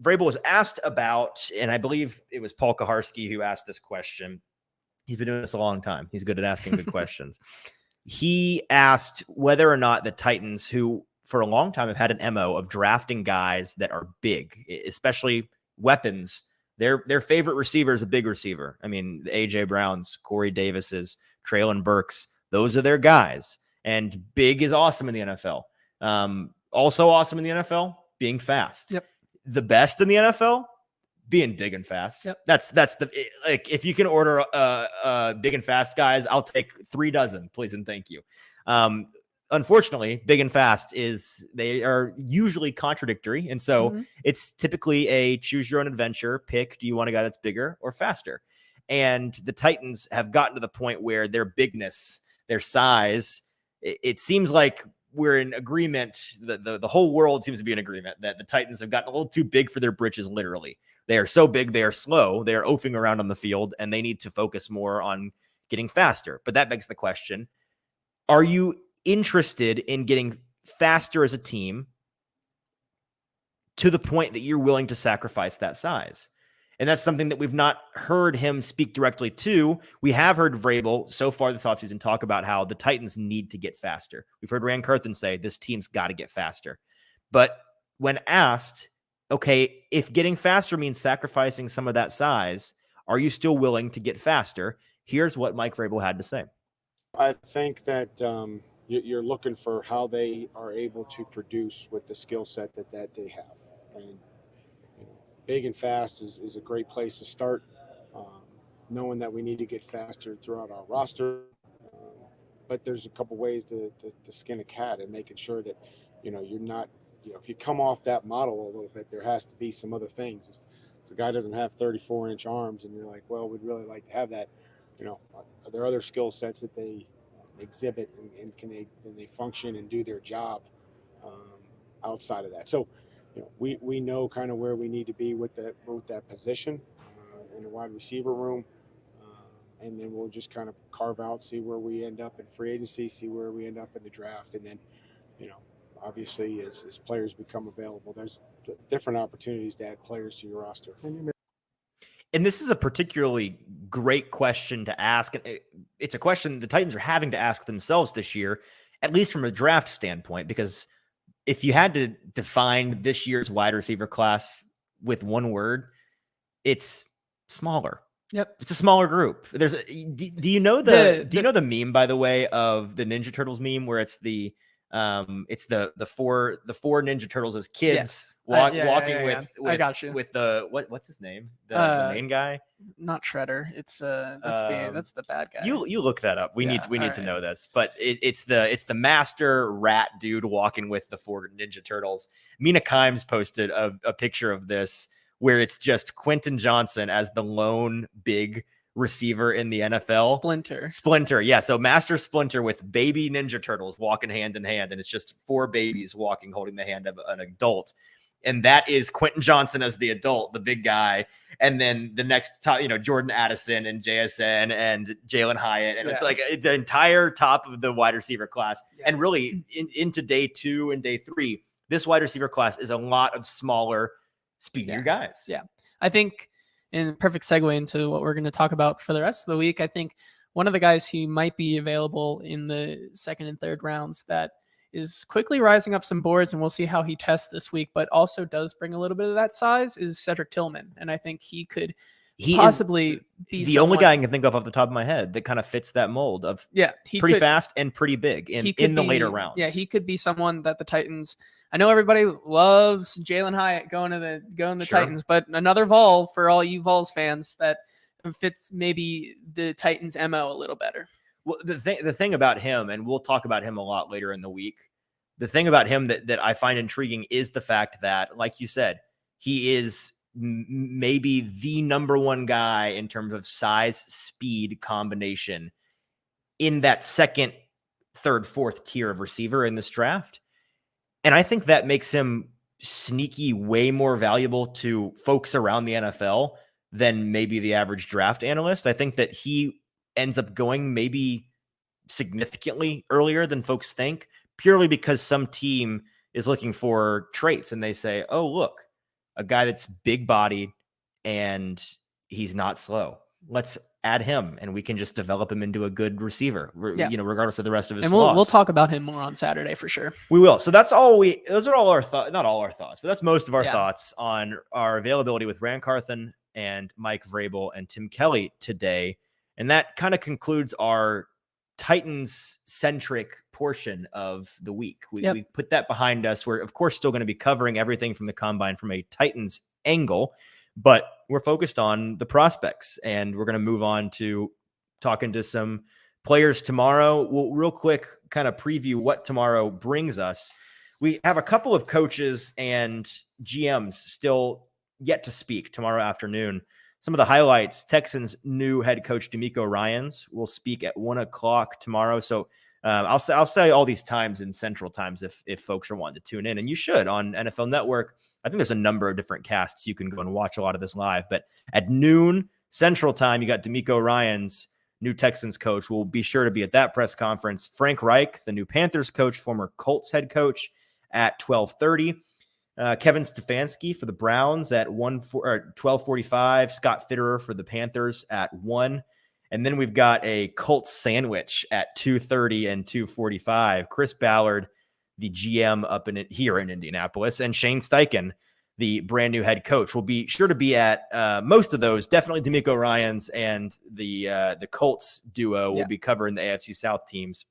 [SPEAKER 2] Vrabel was asked about, and I believe it was Paul Kaharski who asked this question. He's been doing this a long time. He's good at asking good questions. He asked whether or not the Titans, who for a long time have had an MO of drafting guys that are big, especially weapons. Their favorite receiver is a big receiver. I mean, the A.J. Browns, Corey Davises, Traylon Burks, those are their guys. And big is awesome in the NFL. Also awesome in the NFL, being fast.
[SPEAKER 1] Yep.
[SPEAKER 2] The best in the NFL, being big and fast.
[SPEAKER 1] Yep.
[SPEAKER 2] That's like, if you can order big and fast guys, I'll take 3 dozen, please and thank you. Unfortunately, big and fast they are usually contradictory, and so it's typically a choose your own adventure pick. Do you want a guy that's bigger or faster? And the Titans have gotten to the point where their bigness, their size, it seems like we're in agreement. The whole world seems to be in agreement that the Titans have gotten a little too big for their britches. Literally, they are so big, they are slow, they are oafing around on the field, and they need to focus more on getting faster. But that begs the question: are you interested in getting faster as a team to the point that you're willing to sacrifice that size? And that's something that we've not heard him speak directly to. We have heard Vrabel so far this offseason talk about how the Titans need to get faster. We've heard Carthon say this team's got to get faster. But when asked, okay, if getting faster means sacrificing some of that size, are you still willing to get faster? Here's what Mike Vrabel had to say.
[SPEAKER 6] I think that you're looking for how they are able to produce with the skill set that they have. And big and fast is a great place to start, knowing that we need to get faster throughout our roster. But there's a couple ways to skin a cat, and making sure that, you're not, if you come off that model a little bit, there has to be some other things. If a guy doesn't have 34-inch arms and you're like, well, we'd really like to have that, are there other skill sets that they exhibit, and can they function and do their job outside of that? So, we know kind of where we need to be with that position in the wide receiver room, and then we'll just kind of carve out, see where we end up in free agency, see where we end up in the draft, and then, obviously as players become available, there's different opportunities to add players to your roster.
[SPEAKER 2] And this is a particularly great question to ask. It's a question the Titans are having to ask themselves this year, at least from a draft standpoint, because if you had to define this year's wide receiver class with one word, it's smaller.
[SPEAKER 1] Yep.
[SPEAKER 2] It's a smaller group. Do you know do you know the meme, by the way, of the Ninja Turtles meme where it's the four Ninja Turtles as kids walking with
[SPEAKER 1] I got you.
[SPEAKER 2] with the what's his name? The main guy?
[SPEAKER 1] Not Shredder. It's that's the bad guy.
[SPEAKER 2] You look that up. We need to
[SPEAKER 1] right.
[SPEAKER 2] know this. But it's the master rat dude walking with the 4 Ninja Turtles. Mina Kimes posted a picture of this where it's just Quentin Johnson as the lone big receiver in the NFL. Splinter. Yeah. So Master Splinter with baby Ninja Turtles walking hand in hand. And it's just 4 babies walking, holding the hand of an adult. And that is Quentin Johnson as the adult, the big guy. And then the next top, Jordan Addison and JSN and Jalen Hyatt. And it's like the entire top of the wide receiver class. Yeah. And really into day 2 and day 3, this wide receiver class is a lot of smaller, speedier guys.
[SPEAKER 1] Yeah. I think, and perfect segue into what we're going to talk about for the rest of the week, I think one of the guys who might be available in the 2nd and 3rd rounds that is quickly rising up some boards, and we'll see how he tests this week, but also does bring a little bit of that size, is Cedric Tillman. And I think he could possibly be
[SPEAKER 2] the only guy I can think of off the top of my head that kind of fits that mold of pretty fast and pretty big in the later rounds.
[SPEAKER 1] Yeah, he could be someone that the Titans, I know everybody loves Jalen Hyatt going to the Titans, but another Vol for all you Vols fans that fits maybe the Titans' MO a little better.
[SPEAKER 2] Well, the thing about him, and we'll talk about him a lot later in the week, the thing about him that I find intriguing is the fact that, like you said, he is maybe the number 1 guy in terms of size, speed combination in that 2nd, 3rd, 4th tier of receiver in this draft. And I think that makes him sneaky way more valuable to folks around the NFL than maybe the average draft analyst. I think that he ends up going maybe significantly earlier than folks think, purely because some team is looking for traits and they say, oh, look, a guy that's big bodied and he's not slow. Let's add him and we can just develop him into a good receiver, regardless of the rest of his flaws.
[SPEAKER 1] We'll talk about him more on Saturday for sure.
[SPEAKER 2] We will. So those are all our thoughts, not all our thoughts, but that's most of our thoughts on our availability with Carthon and Mike Vrabel and Tim Kelly today. And that kind of concludes our Titans-centric portion of the week. We put that behind us. We're, of course, still going to be covering everything from the Combine from a Titans angle, but we're focused on the prospects, and we're going to move on to talking to some players tomorrow. We'll real quick kind of preview what tomorrow brings us. We have a couple of coaches and GMs still yet to speak tomorrow afternoon. Some of the highlights: Texans' new head coach D'Amico Ryans will speak at 1:00 tomorrow. So I'll say all these times in Central Times if folks are wanting to tune in, and you should on NFL Network. I think there's a number of different casts you can go and watch a lot of this live. But at noon Central Time, you got D'Amico Ryans, new Texans coach, will be sure to be at that press conference. Frank Reich, the new Panthers coach, former Colts head coach, at 12:30. Kevin Stefanski for the Browns at 12:45. Scott Fitterer for the Panthers at 1. And then we've got a Colts sandwich at 2:30 and 2:45. Chris Ballard, the GM up here in Indianapolis, and Shane Steichen, the brand new head coach, will be sure to be at most of those. Definitely D'Amico Ryans and the Colts duo will be covering the AFC South teams.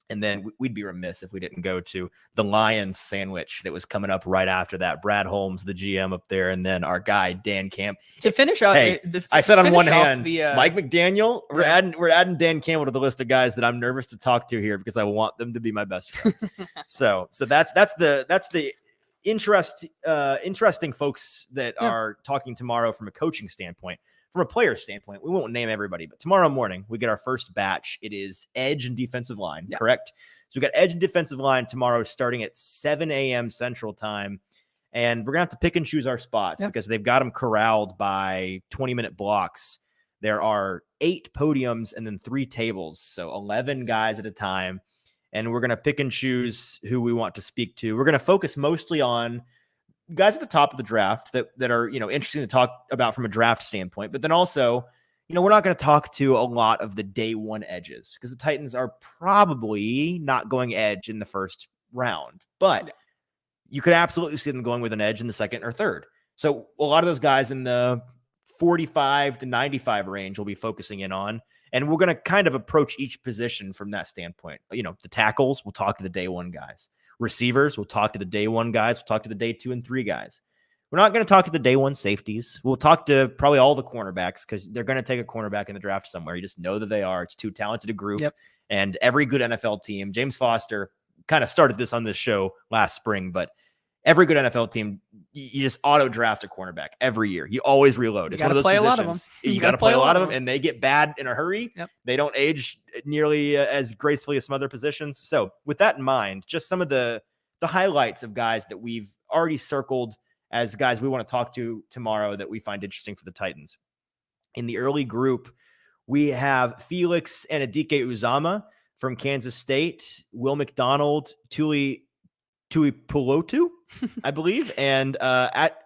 [SPEAKER 2] And then we'd be remiss if we didn't go to the Lions sandwich that was coming up right after that. Brad Holmes, the GM up there, and then our guy Dan Camp.
[SPEAKER 1] To finish out,
[SPEAKER 2] hey, I said on one hand, Mike McDaniel. We're adding Dan Campbell to the list of guys that I'm nervous to talk to here because I want them to be my best friend. so that's the interesting folks that are talking tomorrow from a coaching standpoint. From a player standpoint, we won't name everybody, but tomorrow morning we get our first batch. It is edge and defensive line, correct? So we got edge and defensive line tomorrow starting at 7 a.m. Central Time. And we're going to have to pick and choose our spots because they've got them corralled by 20-minute blocks. There are 8 podiums and then 3 tables, so 11 guys at a time. And we're going to pick and choose who we want to speak to. We're going to focus mostly on guys at the top of the draft that are, interesting to talk about from a draft standpoint. But then also, we're not going to talk to a lot of the day one edges because the Titans are probably not going edge in the first round. But you could absolutely see them going with an edge in the second or third. So a lot of those guys in the 45 to 95 range we'll be focusing in on. And we're going to kind of approach each position from that standpoint. The tackles, we'll talk to the day one guys. Receivers, we'll talk to the day one guys. We'll talk to the day 2 and 3 guys. We're not going to talk to the day one safeties. We'll talk to probably all the cornerbacks because they're going to take a cornerback in the draft somewhere. You just know that they are. It's too talented a group. And every good NFL team, James Foster kind of started this on this show last spring, but every good NFL team, you just auto draft a cornerback every year. You always reload. It's one of those positions. A lot of them. You got to play a lot of them, and they get bad in a hurry. They don't age nearly as gracefully as some other positions. So with that in mind, just some of the highlights of guys that we've already circled as guys we want to talk to tomorrow that we find interesting for the Titans. In the early group, we have Felix Anadike Uzama from Kansas State, Will McDonald, Tuli Pulotu, I believe, and at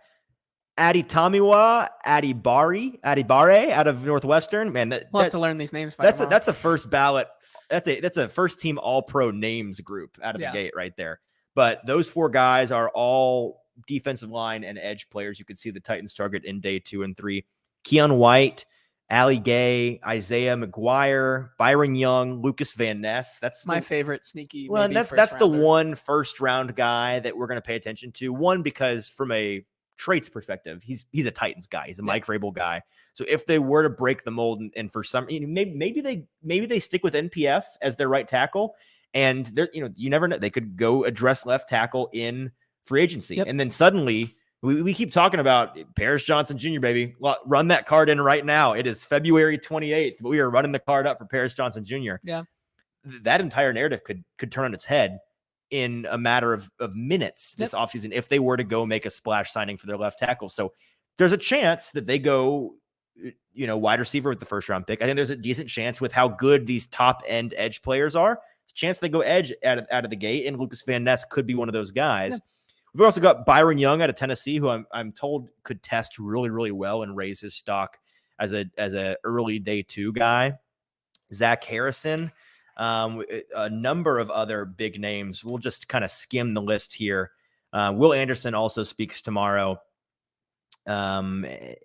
[SPEAKER 2] Aditamiwa Adibare out of Northwestern. Man,
[SPEAKER 1] we'll have to learn these names.
[SPEAKER 2] That's a first ballot. That's a first team All Pro names group out of the gate right there. But those 4 guys are all defensive line and edge players. You could see the Titans target in day 2 and 3. Keon White, Ali Gay, Isaiah McGuire, Byron Young, Lucas Van Ness. That's
[SPEAKER 1] my favorite sneaky.
[SPEAKER 2] Well, and that's the one first round guy that we're going to pay attention to. One, because from a traits perspective, he's a Titans guy. He's a Mike Vrabel guy. So if they were to break the mold and for some, maybe they stick with NPF as their right tackle, and they're, you never know, they could go address left tackle in free agency, and then suddenly. We keep talking about Paris Johnson Jr., baby. Well, run that card in right now. It is February 28th, but we are running the card up for Paris Johnson Jr.
[SPEAKER 1] Yeah.
[SPEAKER 2] That entire narrative could turn on its head in a matter of minutes this offseason if they were to go make a splash signing for their left tackle. So there's a chance that they go, wide receiver with the first round pick. I think there's a decent chance with how good these top end edge players are. There's a chance they go edge out of the gate, and Lucas Van Ness could be one of those guys. Yeah. We've also got Byron Young out of Tennessee, who I'm told could test really, really well and raise his stock as a early day 2 guy. Zach Harrison, a number of other big names. We'll just kind of skim the list here. Will Anderson also speaks tomorrow. Any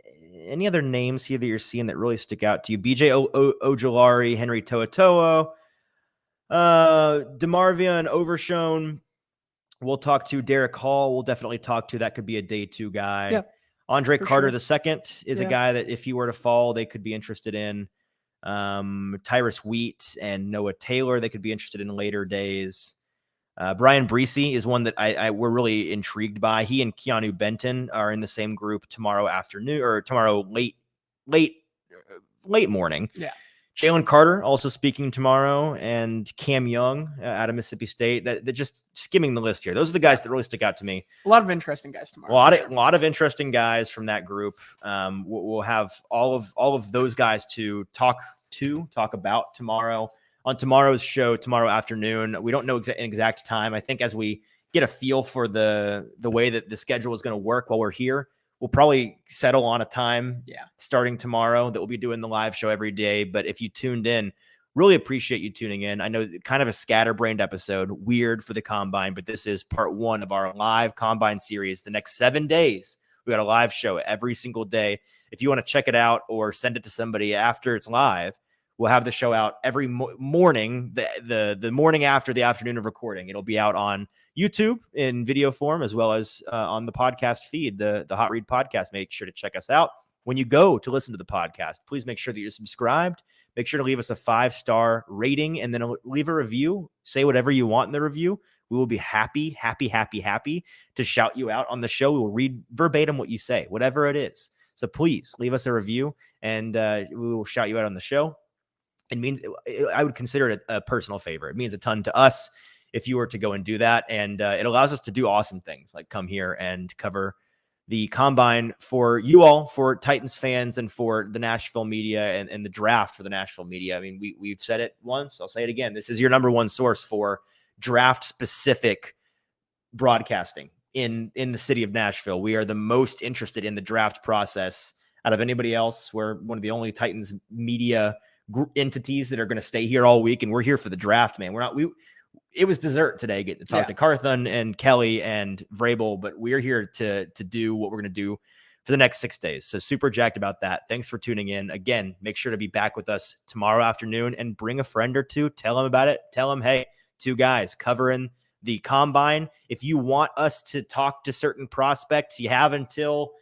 [SPEAKER 2] other names here that you're seeing that really stick out to you? BJ Ojolari, Henry To'oTo'o, DeMarvia and Overshone. We'll talk to Derek Hall. We'll definitely talk to. That could be a day 2 guy. Andre
[SPEAKER 1] For
[SPEAKER 2] Carter
[SPEAKER 1] sure.
[SPEAKER 2] II is a
[SPEAKER 1] Yeah.
[SPEAKER 2] guy that if he were to fall, they could be interested in. Tyrus Wheat and Noah Taylor, they could be interested in later days. Brian Breesy is one that we're really intrigued by. He and Keanu Benton are in the same group tomorrow afternoon or tomorrow late morning.
[SPEAKER 1] Yeah.
[SPEAKER 2] Jalen Carter also speaking tomorrow, and Cam Young out of Mississippi State. That just skimming the list here. Those are the guys that really stick out to me.
[SPEAKER 1] A lot of interesting guys tomorrow.
[SPEAKER 2] A lot of interesting guys from that group. We'll have all of those guys to talk about tomorrow on tomorrow's show tomorrow afternoon. We don't know an exact time. I think as we get a feel for the way that the schedule is going to work while we're here, we'll probably settle on a time starting tomorrow that we'll be doing the live show every day. But if you tuned in, really appreciate you tuning in. I know kind of a scatterbrained episode, weird for the Combine, but this is part 1 of our live Combine series. The next 7 days, we got a live show every single day. If you want to check it out or send it to somebody after it's live, we'll have the show out every morning, the morning after the afternoon of recording. It'll be out on YouTube in video form, as well as on the podcast feed, the Hot Read podcast. Make sure to check us out. When you go to listen to the podcast, please make sure that you're subscribed. Make sure to leave us a 5-star rating and then leave a review. Say whatever you want in the review. We will be happy to shout you out on the show. We will read verbatim what you say, whatever it is. So please leave us a review and we will shout you out on the show. It means I would consider it a personal favor. It means a ton to us if you were to go and do that. And it allows us to do awesome things like come here and cover the Combine for you all, for Titans fans, and for the Nashville media and the draft for the Nashville media. I mean, we've said it once. I'll say it again. This is your number one source for draft specific broadcasting in the city of Nashville. We are the most interested in the draft process out of anybody else. We're one of the only Titans media entities that are going to stay here all week, and we're here for the draft, man. It was dessert today getting to talk to Carthon and Kelly and Vrabel, but we're here to do what we're going to do for the next 6 days. So super jacked about that. Thanks for tuning in. Again, make sure to be back with us tomorrow afternoon and bring a friend or two. Tell them about it. Tell them, hey, 2 guys covering the Combine. If you want us to talk to certain prospects, you have until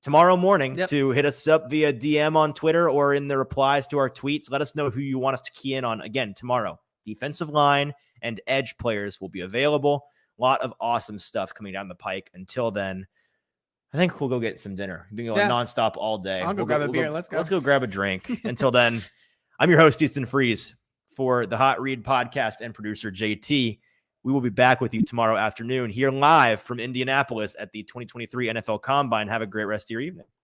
[SPEAKER 2] tomorrow morning to hit us up via DM on Twitter or in the replies to our tweets. Let us know who you want us to key in on. Again, tomorrow, defensive line and edge players will be available. A lot of awesome stuff coming down the pike. Until then, I think we'll go get some dinner. We've been going nonstop all day.
[SPEAKER 1] I'll go grab a beer. Let's go.
[SPEAKER 2] Let's go grab a drink. Until then, I'm your host, Easton Freeze, for the Hot Read podcast and producer JT. We will be back with you tomorrow afternoon here live from Indianapolis at the 2023 NFL Combine. Have a great rest of your evening.